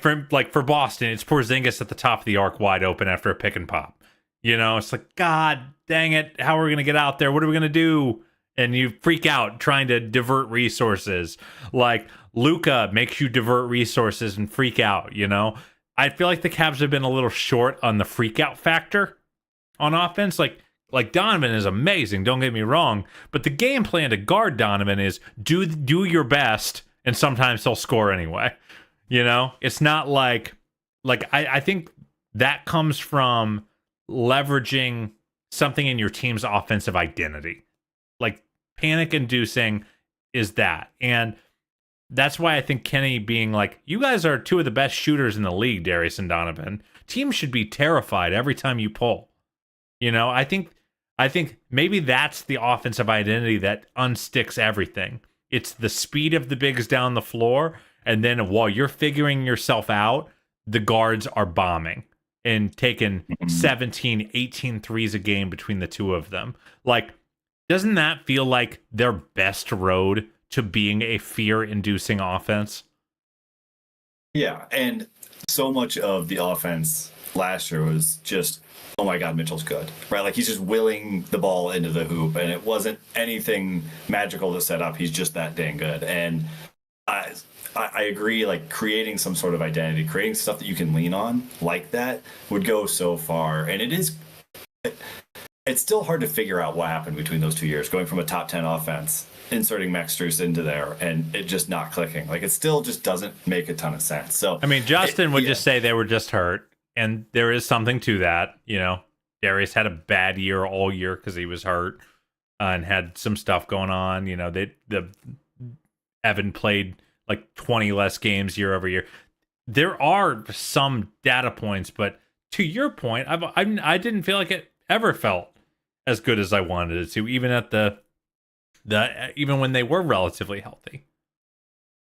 for Boston, it's Porzingis at the top of the arc wide open after a pick and pop. It's God dang it, how are we going to get out there? What are we going to do? And you freak out trying to divert resources. Luka makes you divert resources and freak out, I feel like the Cavs have been a little short on the freak out factor on offense. Donovan is amazing, don't get me wrong, but the game plan to guard Donovan is do your best, and sometimes he'll score anyway. It's not I think that comes from leveraging something in your team's offensive identity. Panic inducing is that. And that's why I think Kenny being you guys are two of the best shooters in the league, Darius and Donovan. Teams should be terrified every time you pull. I think maybe that's the offensive identity that unsticks everything. It's the speed of the bigs down the floor, and then while you're figuring yourself out, the guards are bombing and taking 17, 18 threes a game between the two of them. Doesn't that feel like their best road to being a fear-inducing offense? Yeah, and so much of the offense last year was just, oh my God, Mitchell's good, right? He's just willing the ball into the hoop, and it wasn't anything magical to set up. He's just that dang good. And I agree, creating some sort of identity, creating stuff that you can lean on like that would go so far. And it's still hard to figure out what happened between those 2 years, going from a top 10 offense, inserting Max Strus into there, and it just not clicking. It still just doesn't make a ton of sense. So Justin would just say they were just hurt. And there is something to that, Darius had a bad year all year because he was hurt and had some stuff going on. You know, the Evan played like 20 less games year over year. There are some data points, but to your point, I didn't feel like it ever felt as good as I wanted it to, even at the even when they were relatively healthy.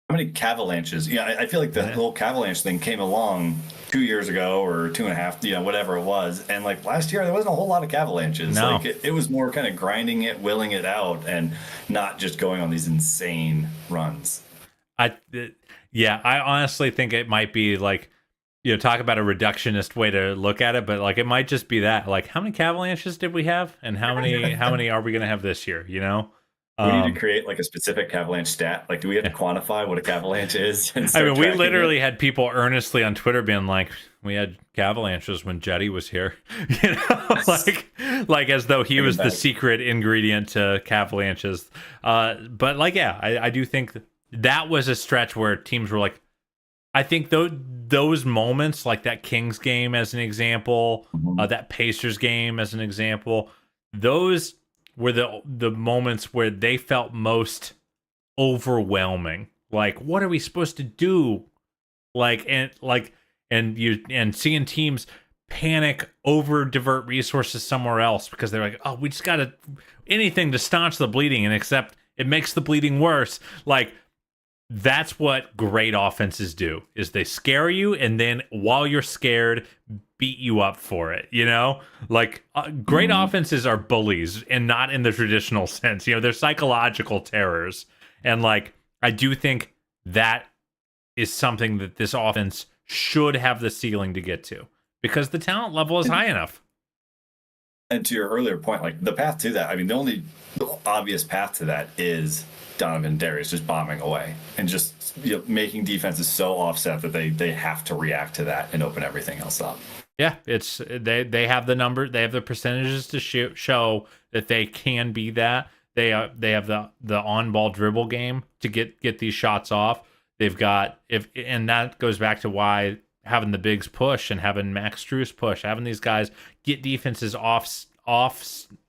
How many Cavalanches? Yeah, I feel like the whole Cavalanche thing came along 2 years ago or 2.5, whatever it was. And like last year, there wasn't a whole lot of Cavalanches. No. Like it was more kind of grinding it, willing it out, and not just going on these insane runs. I honestly think it might be like, talk about a reductionist way to look at it, but like it might just be that. Like, how many Cavalanches did we have, and how many are we going to have this year? We need to create like a specific Cavalanche stat. Like, do we have to quantify what a Cavalanche is? I mean, we literally had people earnestly on Twitter being like, "We had Cavalanches when Jetty was here," like as though he was the secret ingredient to Cavalanches. But like, yeah, I do think that was a stretch where teams were like, I think those moments, like that Kings game as an example, that Pacers game as an example, those were the moments where they felt most overwhelming. Like, what are we supposed to do? And seeing teams panic, over divert resources somewhere else because they're like, oh, we just got to anything to staunch the bleeding, and except it makes the bleeding worse. Like, that's what great offenses do, is they scare you, and then while you're scared, beat you up for it. Like great offenses are bullies, and not in the traditional sense. They're psychological terrors. And like, I do think that is something that this offense should have the ceiling to get to, because the talent level is high enough. And to your earlier point, like the path to that, I mean, the obvious path to that is Donovan and Darius just bombing away and just making defenses so offset that they have to react to that and open everything else up. Yeah, it's they have the number, they have the percentages to show that they can be that. They have the on-ball dribble game to get these shots off. They've got and that goes back to why having the bigs push and having Max Strus push, having these guys get defenses off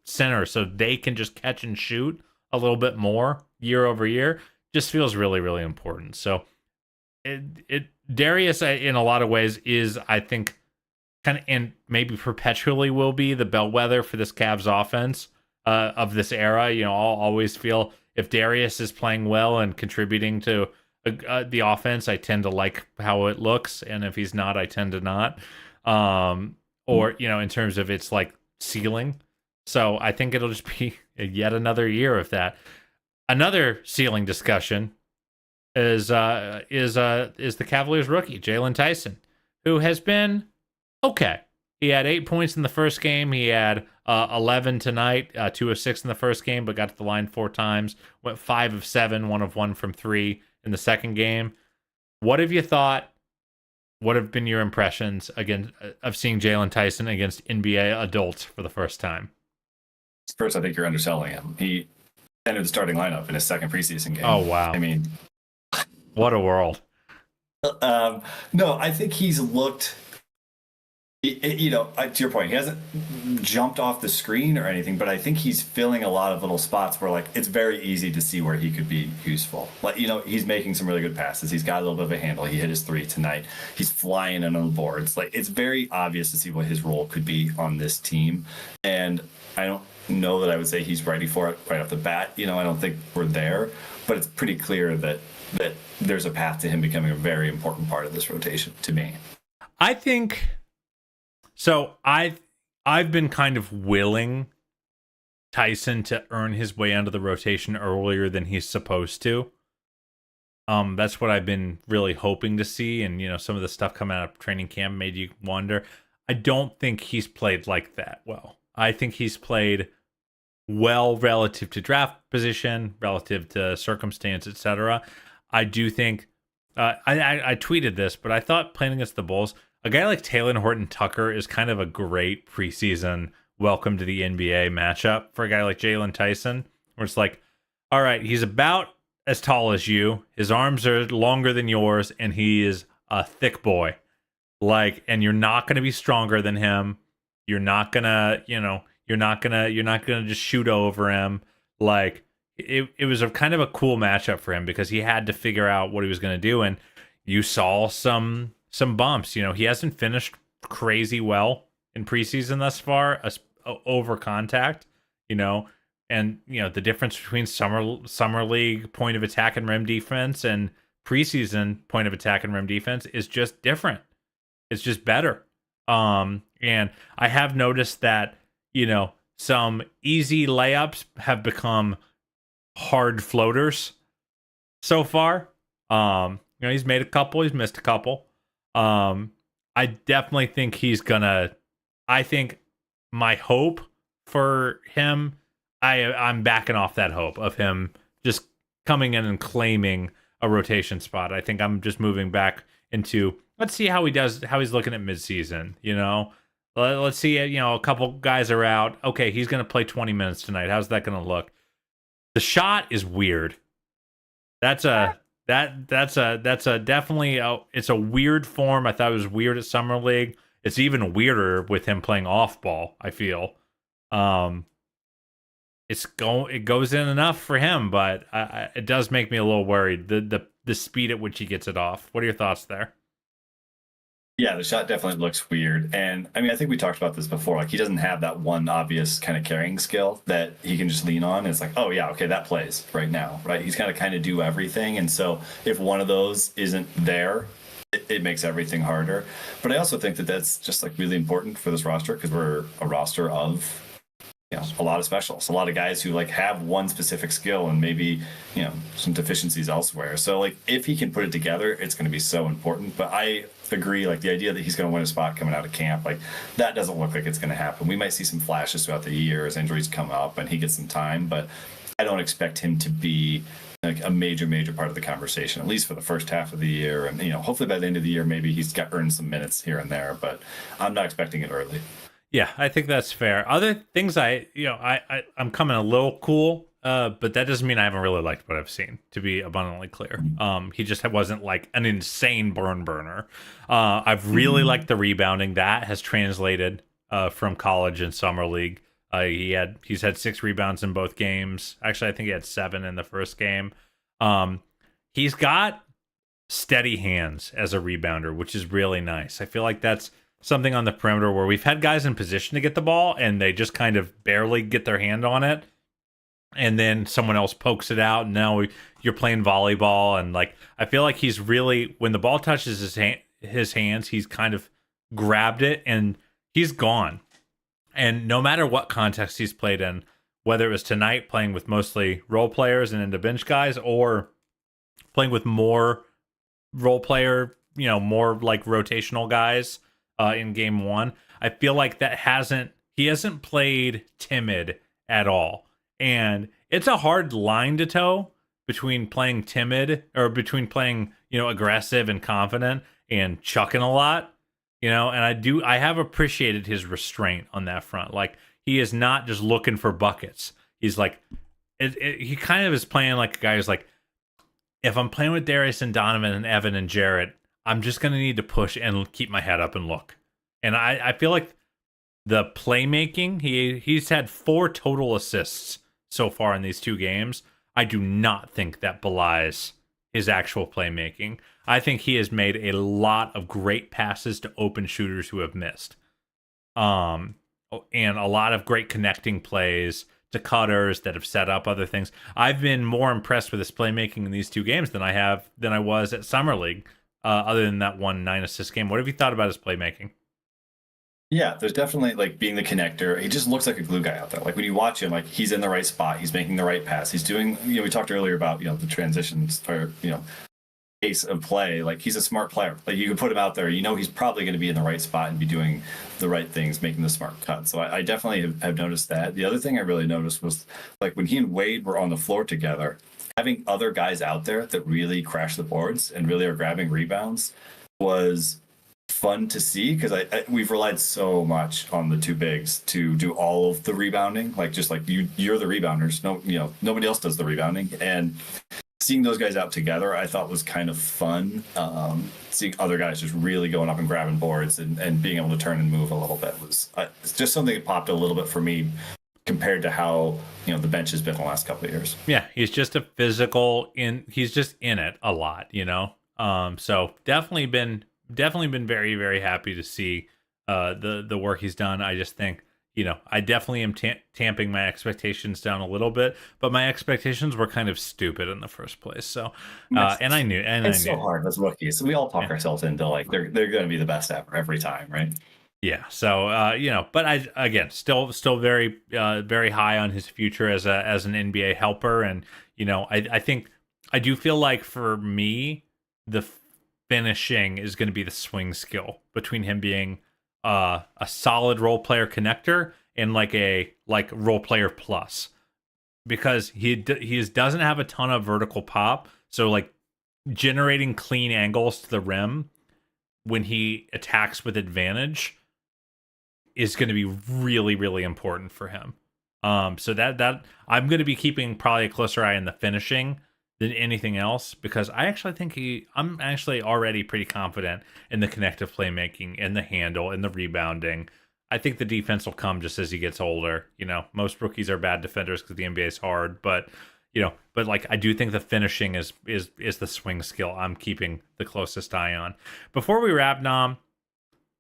center so they can just catch and shoot a little bit more year over year, just feels really, really important. So Darius in a lot of ways is, I think, kind of, and maybe perpetually will be, the bellwether for this Cavs offense of this era. I'll always feel if Darius is playing well and contributing to the offense, I tend to like how it looks, and if he's not, I tend to not. Or in terms of its like ceiling. So I think it'll just be yet another year of that. Another ceiling discussion is the Cavaliers rookie Jalen Tyson, who has been okay. He had 8 points in the first game. He had 11 tonight, 2 of 6 in the first game, but got to the line 4 times. Went 5 of 7, 1 of 1 from 3 in the second game. What have you thought? What have been your impressions of seeing Jalen Tyson against NBA adults for the first time? First, I think you're underselling him. He entered the starting lineup in his second preseason game. Oh, wow. I mean, what a world. No, I think he's looked, to your point, he hasn't jumped off the screen or anything, but I think he's filling a lot of little spots where, like, it's very easy to see where he could be useful. Like, he's making some really good passes. He's got a little bit of a handle. He hit his 3 tonight. He's flying in on the boards. Like, it's very obvious to see what his role could be on this team. And I don't know that I would say he's ready for it right off the bat. I don't think we're there, but it's pretty clear that there's a path to him becoming a very important part of this rotation to me. I think so. I've been kind of willing Tyson to earn his way onto the rotation earlier than he's supposed to. That's what I've been really hoping to see, and some of the stuff coming out of training camp made you wonder. I don't think he's played like that well. I think he's played well relative to draft position, relative to circumstance, etc. I do think I tweeted this, but I thought playing against the Bulls, a guy like Taylor Horton Tucker is kind of a great preseason welcome to the NBA matchup for a guy like Jalen Tyson, where it's like, all right, he's about as tall as you, his arms are longer than yours, and he is a thick boy. And you're not going to be stronger than him. You're not gonna, you're not gonna just shoot over him. Like it was a kind of a cool matchup for him because he had to figure out what he was gonna do, and you saw some bumps. He hasn't finished crazy well in preseason thus far, over contact. And the difference between summer league point of attack and rim defense and preseason point of attack and rim defense is just different. It's just better. And I have noticed that, some easy layups have become hard floaters so far. He's made a couple, he's missed a couple. I definitely think I think my hope for him, I'm backing off that hope of him just coming in and claiming a rotation spot. I think I'm just moving back into, let's see how he does, how he's looking at midseason. Let's see, a couple guys are out. Okay, he's going to play 20 minutes tonight. How's that going to look? The shot is weird. That's a definitely it's a weird form. I thought it was weird at summer league. It's even weirder with him playing off ball, I feel. It goes in enough for him, but it does make me a little worried. The speed at which he gets it off. What are your thoughts there? Yeah, the shot definitely looks weird. And I mean, I think we talked about this before. Like, he doesn't have that one obvious kind of carrying skill that he can just lean on. It's like, oh, yeah, okay, that plays right now, right? He's got to kind of do everything. And so if one of those isn't there, it makes everything harder. But I also think that that's just like really important for this roster because we're a roster of a lot of specialists, a lot of guys who like have one specific skill and maybe some deficiencies elsewhere. So like if he can put it together, it's going to be so important. But I agree, like the idea that he's going to win a spot coming out of camp, like that doesn't look like it's going to happen. We might see some flashes throughout the year as injuries come up and he gets some time, but I don't expect him to be like a major part of the conversation, at least for the first half of the year. And hopefully by the end of the year, maybe he's earned some minutes here and there, but I'm not expecting it early. Yeah, I think that's fair. Other things I'm coming a little cool, but that doesn't mean I haven't really liked what I've seen, to be abundantly clear. He just wasn't like an insane burner. I've really liked the rebounding. That has translated from college and summer league. He's had 6 rebounds in both games. Actually, I think he had 7 in the first game. He's got steady hands as a rebounder, which is really nice. I feel like that's something on the perimeter where we've had guys in position to get the ball and they just kind of barely get their hand on it. And then someone else pokes it out. And now you're playing volleyball. And like, I feel like he's really, when the ball touches his hands, he's kind of grabbed it and he's gone. And no matter what context he's played in, whether it was tonight playing with mostly role players and into bench guys or playing with more role player, more like rotational guys, in game 1, I feel like he hasn't played timid at all. And it's a hard line to toe between playing timid or between playing, aggressive and confident and chucking a lot, and I have appreciated his restraint on that front. Like he is not just looking for buckets. He's like, he kind of is playing like a guy who's like, if I'm playing with Darius and Donovan and Evan and Jarrett, I'm just going to need to push and keep my head up and look. And I feel like the playmaking, he's had 4 total assists so far in these 2 games. I do not think that belies his actual playmaking. I think he has made a lot of great passes to open shooters who have missed. And a lot of great connecting plays to cutters that have set up other things. I've been more impressed with his playmaking in these 2 games than I was at Summer League. Other than that 1 9-assist game, what have you thought about his playmaking? Yeah, there's definitely like being the connector. He just looks like a glue guy out there. Like when you watch him, like he's in the right spot. He's making the right pass. He's doing, we talked earlier about, the transitions or, pace of play. Like he's a smart player. Like you can put him out there, he's probably going to be in the right spot and be doing the right things, making the smart cut. So I definitely have noticed that. The other thing I really noticed was like when he and Wade were on the floor together, having other guys out there that really crash the boards and really are grabbing rebounds was fun to see because we've relied so much on the 2 bigs to do all of the rebounding. Like just like you're the rebounders. No, nobody else does the rebounding. And seeing those guys out together, I thought was kind of fun. Seeing other guys just really going up and grabbing boards and being able to turn and move a little bit was it's just something that popped a little bit for me compared to how the bench has been the last couple of years. Yeah, he's just a physical he's just in it a lot, So definitely been very, very happy to see the work he's done. I just think I definitely am tamping my expectations down a little bit, but my expectations were kind of stupid in the first place. So, and I knew, it's so hard as rookies. We all talk ourselves into like they're going to be the best ever every time, right? Yeah. So, but I again still very very high on his future as an NBA helper, and I think I do feel like for me the finishing is going to be the swing skill between him being a solid role player connector and like role player plus, because he doesn't have a ton of vertical pop, so like generating clean angles to the rim when he attacks with advantage is going to be really, really important for him. So that I'm going to be keeping probably a closer eye on the finishing than anything else, because I actually think I'm actually already pretty confident in the connective playmaking, in the handle, in the rebounding. I think the defense will come just as he gets older. Most rookies are bad defenders because the NBA is hard, but like I do think the finishing is the swing skill I'm keeping the closest eye on. Before we wrap, Nom,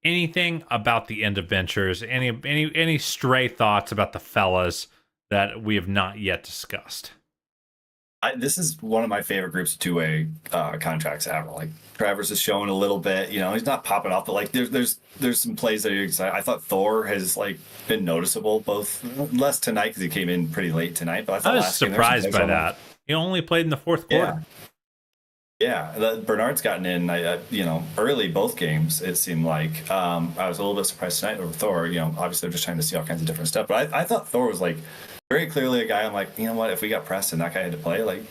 anything about the end of ventures? Any stray thoughts about the fellas that we have not yet discussed? This is one of my favorite groups of two-way contracts ever. Like Travers is showing a little bit, he's not popping off, but like there's some plays that are exciting. I thought Thor has like been noticeable, both less tonight because he came in pretty late tonight. But I was surprised by that. He only played in the fourth quarter. Yeah, Bernard's gotten in, early both games. It seemed like I was a little bit surprised tonight over Thor. Obviously they're just trying to see all kinds of different stuff, but I thought Thor was like very clearly a guy. I'm like, what, if we got pressed and that guy had to play, like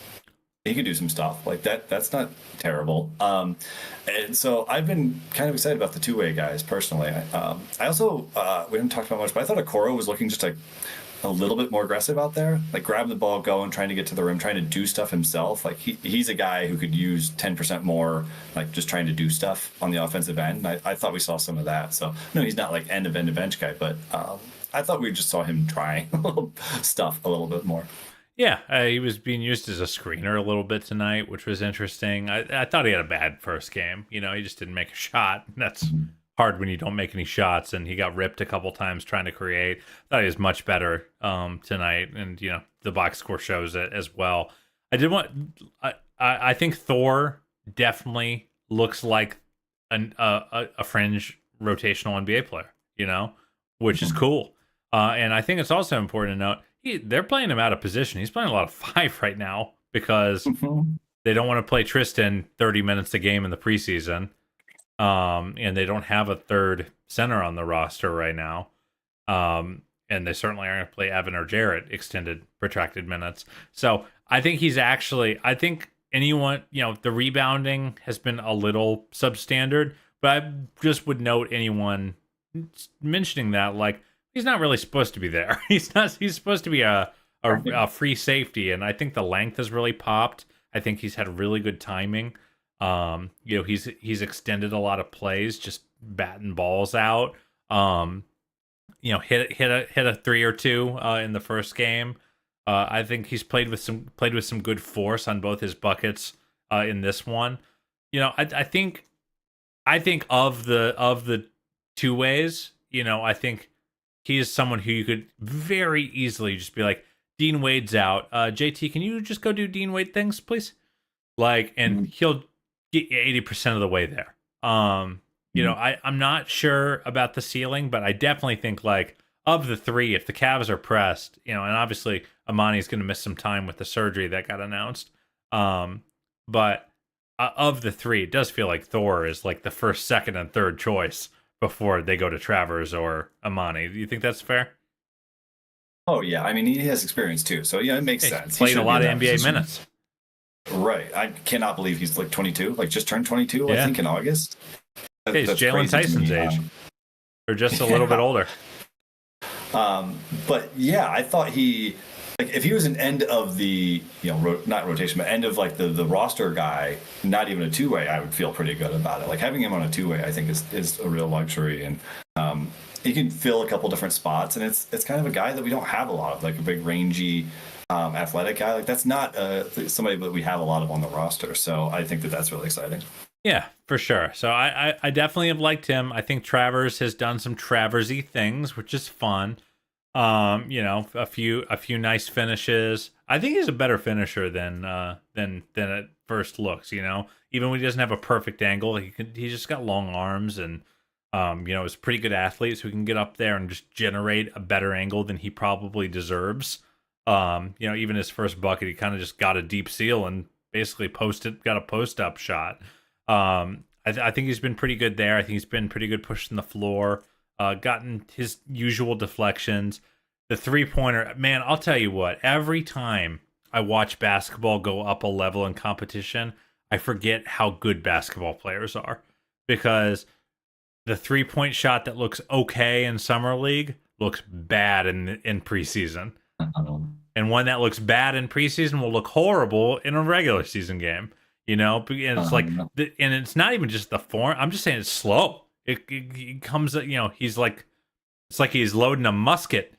he could do some stuff like that. That's not terrible. And so I've been kind of excited about the two-way guys personally. I also we haven't talked about much, but I thought Okoro was looking just like a little bit more aggressive out there, like grabbing the ball, going, trying to get to the rim, trying to do stuff himself. Like he's a guy who could use 10% more, like just trying to do stuff on the offensive end. I thought we saw some of that. So no, he's not like end of bench guy, but I thought we just saw him trying stuff a little bit more. Yeah, he was being used as a screener a little bit tonight, which was interesting. I thought he had a bad first game. He just didn't make a shot. That's hard when you don't make any shots, and he got ripped a couple times trying to create. I thought he was much better tonight, and the box score shows it as well. I think Thor definitely looks like a fringe rotational NBA player, which is cool. And I think it's also important to note they're playing him out of position. He's playing a lot of 5 right now because they don't want to play Tristan 30 minutes a game in the preseason. And they don't have a third center on the roster right now. And they certainly aren't going to play Evan or Jarrett extended, protracted minutes. So I think I think anyone, the rebounding has been a little substandard, but I just would note anyone mentioning that, like, he's not really supposed to be there. He's supposed to be a free safety. And I think the length has really popped. I think he's had really good timing. He's extended a lot of plays, just batting balls out. Hit a 3 or 2 in the first game. I think he's played with some good force on both his buckets in this one. I think of the two ways, I think he is someone who you could very easily just be like, Dean Wade's out. JT, can you just go do Dean Wade things, please? Like, and he'll get 80% of the way there. I'm not sure about the ceiling, but I definitely think, like, of the 3, if the Cavs are pressed, and obviously Amani's going to miss some time with the surgery that got announced. But of the 3, it does feel like Thor is like the first, second, and third choice before they go to Travers or Amani. Do you think that's fair? Oh yeah, I mean, he has experience too, so yeah, it makes sense. Played a lot of NBA minutes. Right. I cannot believe he's like 22, like just turned 22, yeah. I think in August. He's Jalen Tyson's age. Or just a little bit older. But yeah, I thought he like if he was an end of the not rotation but end of like the roster guy, not even a two-way, I would feel pretty good about it. Like having him on a two-way I think is a real luxury, and he can fill a couple different spots, and it's kind of a guy that we don't have a lot of, like a big rangy athletic guy. Like that's not somebody that we have a lot of on the roster, so I think that's really exciting. Yeah, for sure. So I definitely have liked him. I think Travers has done some Traversy things, which is fun. A few nice finishes. I think he's a better finisher than it first looks. Even when he doesn't have a perfect angle, he's just got long arms, and is a pretty good athlete, so he can get up there and just generate a better angle than he probably deserves. Even his first bucket, he kind of just got a deep seal and basically got a post up shot. I think he's been pretty good there. I think he's been pretty good pushing the floor. Gotten his usual deflections. The three-pointer, man, I'll tell you what, every time I watch basketball go up a level in competition, I forget how good basketball players are, because the three-point shot that looks okay in Summer League looks bad in preseason. And one that looks bad in preseason will look horrible in a regular season game. And it's and it's not even just the form. I'm just saying it's slow. It comes, he's like, it's like he's loading a musket,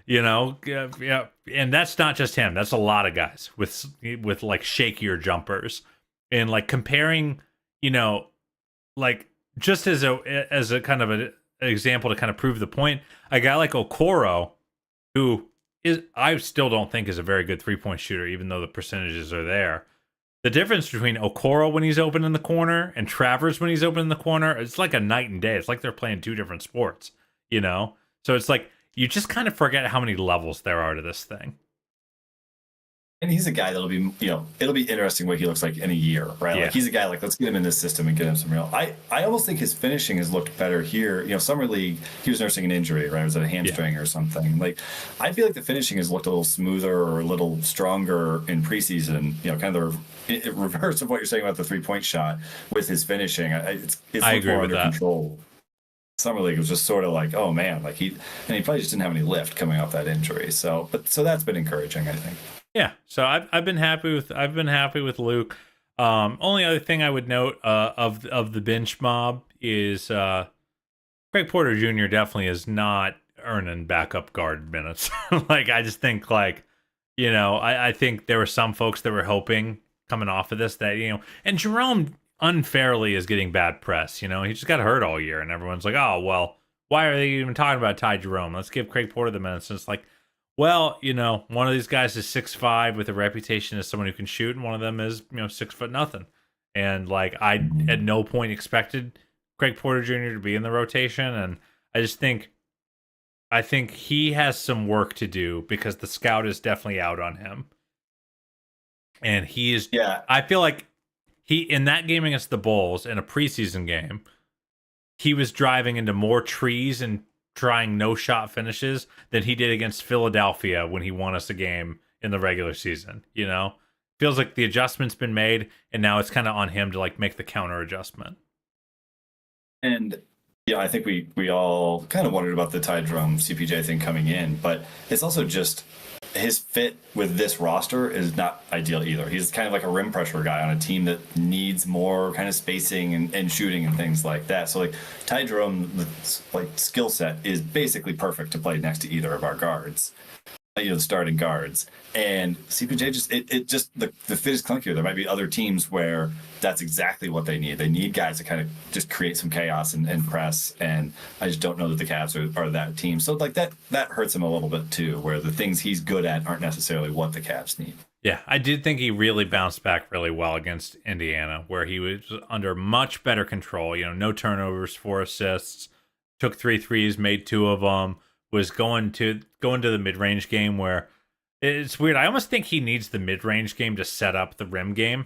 yeah. And that's not just him. That's a lot of guys with like shakier jumpers, and like comparing, like just as a kind of an example to kind of prove the point, a guy like Okoro, who I still don't think is a very good 3-point shooter, even though the percentages are there. The difference between Okoro when he's open in the corner and Travers when he's open in the corner, it's like a night and day. It's like they're playing two different sports, So it's like you just kind of forget how many levels there are to this thing. And he's a guy that'll be, it'll be interesting what he looks like in a year, right? Yeah. Like he's a guy, like, let's get him in this system and get him some real. I almost think his finishing has looked better here. Summer League, he was nursing an injury, right? Was it a hamstring or something? Like, I feel like the finishing has looked a little smoother or a little stronger in preseason. Kind of the reverse of what you're saying about the 3-point shot with his finishing. It's I agree more with under that. Control. Summer League was just sort of like, oh man, like he probably just didn't have any lift coming off that injury. So that's been encouraging, I think. Yeah, so I've been happy with Luke. Only other thing I would note of the bench mob is Craig Porter Jr. definitely is not earning backup guard minutes. Like I just think I think there were some folks that were hoping coming off of this that and Jerome unfairly is getting bad press. He just got hurt all year, and everyone's like, oh well, why are they even talking about Ty Jerome? Let's give Craig Porter the minutes. And it's like, well, one of these guys is 6'5" with a reputation as someone who can shoot, and one of them is 6'0". And like I at no point expected Craig Porter Jr. to be in the rotation, and I think he has some work to do because the scout is definitely out on him. And he is I feel like he in that game against the Bulls in a preseason game, he was driving into more trees and trying no shot finishes than he did against Philadelphia when he won us a game in the regular season. Feels like the adjustment's been made, and now it's kind of on him to like make the counter adjustment. And I think we all kind of wondered about the Ty Jerome CPJ thing coming in, but it's also just his fit with this roster is not ideal either. He's kind of like a rim pressure guy on a team that needs more kind of spacing and shooting and things like that. So like Ty Jerome's like skill set is basically perfect to play next to either of our guards, the starting guards. And CPJ just the fit is clunkier. There might be other teams where that's exactly what they need. They need guys to kind of just create some chaos and press. And I just don't know that the Cavs are that team. So like that hurts him a little bit too, where the things he's good at aren't necessarily what the Cavs need. Yeah, I did think he really bounced back really well against Indiana, where he was under much better control. No turnovers, 4 assists, took 3 threes, made 2 of them. Was going to the mid-range game where it's weird. I almost think he needs the mid-range game to set up the rim game.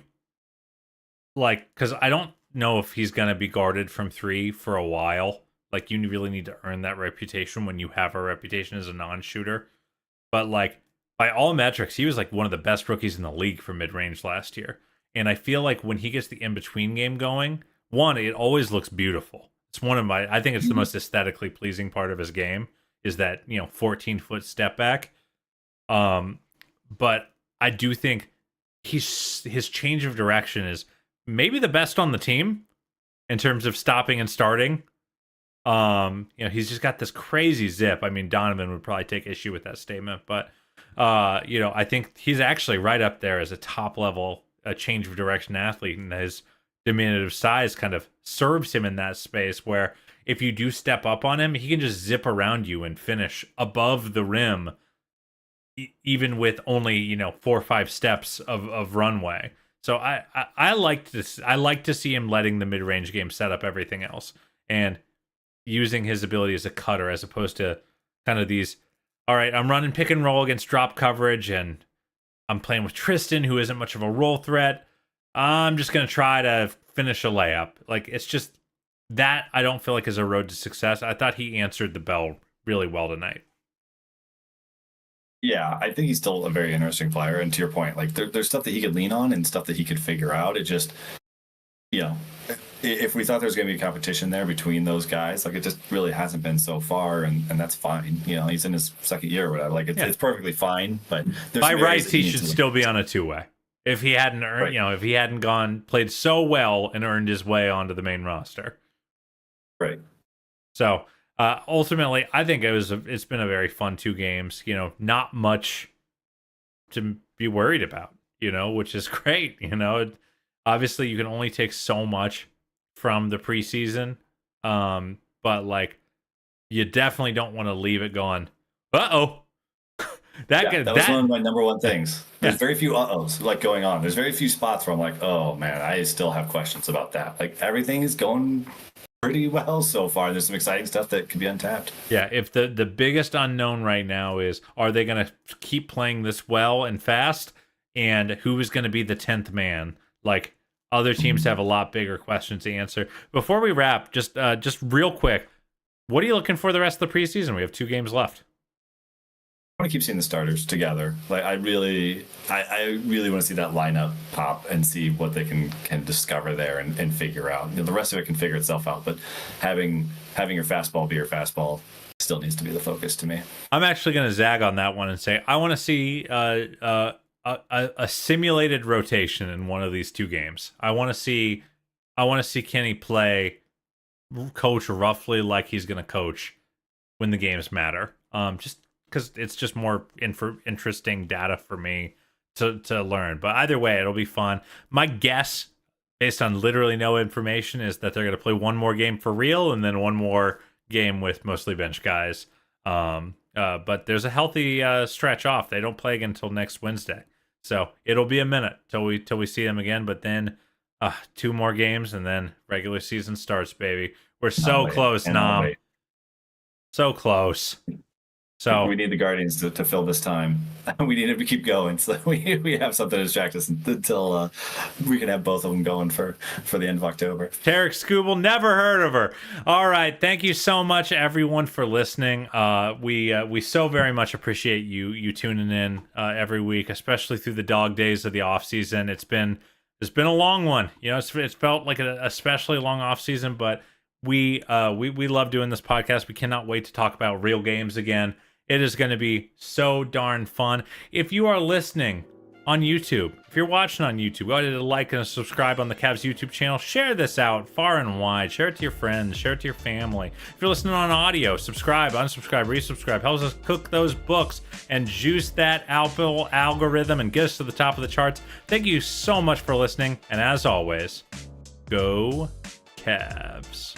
Like, because I don't know if he's going to be guarded from 3 for a while. Like, you really need to earn that reputation when you have a reputation as a non-shooter. But, like, by all metrics, he was, like, one of the best rookies in the league for mid-range last year. And I feel like when he gets the in-between game going, one, it always looks beautiful. It's I think it's the most aesthetically pleasing part of his game. Is that 14-foot step back, but I do think his change of direction is maybe the best on the team in terms of stopping and starting. He's just got this crazy zip. I mean, Donovan would probably take issue with that statement, but I think he's actually right up there as a top level change of direction athlete, and his diminutive size kind of serves him in that space where if you do step up on him, he can just zip around you and finish above the rim, even with only 4 or 5 steps of runway. So I like to see him letting the mid-range game set up everything else and using his ability as a cutter as opposed to kind of these, all right, I'm running pick and roll against drop coverage and I'm playing with Tristan, who isn't much of a roll threat. I'm just going to try to finish a layup. Like, it's just that I don't feel like is a road to success. I thought he answered the bell really well tonight. Yeah, I think he's still a very interesting player. And to your point, like there's stuff that he could lean on and stuff that he could figure out. It just, if we thought there was going to be a competition there between those guys, like it just really hasn't been so far. And that's fine. He's in his second year or whatever. Like it's perfectly fine. But by rights, he should still be on a 2-way. If he hadn't earned, if he hadn't played so well and earned his way onto the main roster. Right. So ultimately, I think it's been a very fun 2 games. Not much to be worried about. Which is great. Obviously, you can only take so much from the preseason, but like you definitely don't want to leave it going. That was one of my number one things. There's very few uh-ohs like going on. There's very few spots where I'm like, oh man, I still have questions about that. Like everything is going pretty well so far. There's some exciting stuff that could be untapped. Yeah, if the biggest unknown right now is, are they going to keep playing this well and fast? And who is going to be the 10th man? Like, other teams have a lot bigger questions to answer. Before we wrap, just real quick, what are you looking for the rest of the preseason? We have 2 games left. I want to keep seeing the starters together. Like I really want to see that lineup pop and see what they can discover there and figure out. The rest of it can figure itself out, but having your fastball be your fastball still needs to be the focus to me. I'm actually going to zag on that one and say I want to see a simulated rotation in one of these 2 games. I want to see Kenny coach roughly like he's going to coach when the games matter. Just because it's just more interesting data for me to learn. But either way, it'll be fun. My guess, based on literally no information, is that they're going to play 1 more game for real and then 1 more game with mostly bench guys. But there's a healthy stretch off. They don't play again until next Wednesday. So it'll be a minute till we see them again. But then 2 more games and then regular season starts, baby. We're so close, Nom. So close. So we need the Guardians to fill this time. We need them to keep going, so we have something to distract us until we can have both of them going for the end of October. Tarek Scooble, never heard of her. All right, thank you so much, everyone, for listening. We so very much appreciate you tuning in every week, especially through the dog days of the off season. It's been a long one. It's felt like an especially long off season, but we love doing this podcast. We cannot wait to talk about real games again. It is going to be so darn fun. If you are listening on YouTube, if you're watching on YouTube, go ahead and like and subscribe on the Cavs YouTube channel. Share this out far and wide. Share it to your friends. Share it to your family. If you're listening on audio, subscribe, unsubscribe, resubscribe. Helps us cook those books and juice that Apple algorithm and get us to the top of the charts. Thank you so much for listening. And as always, go Cavs.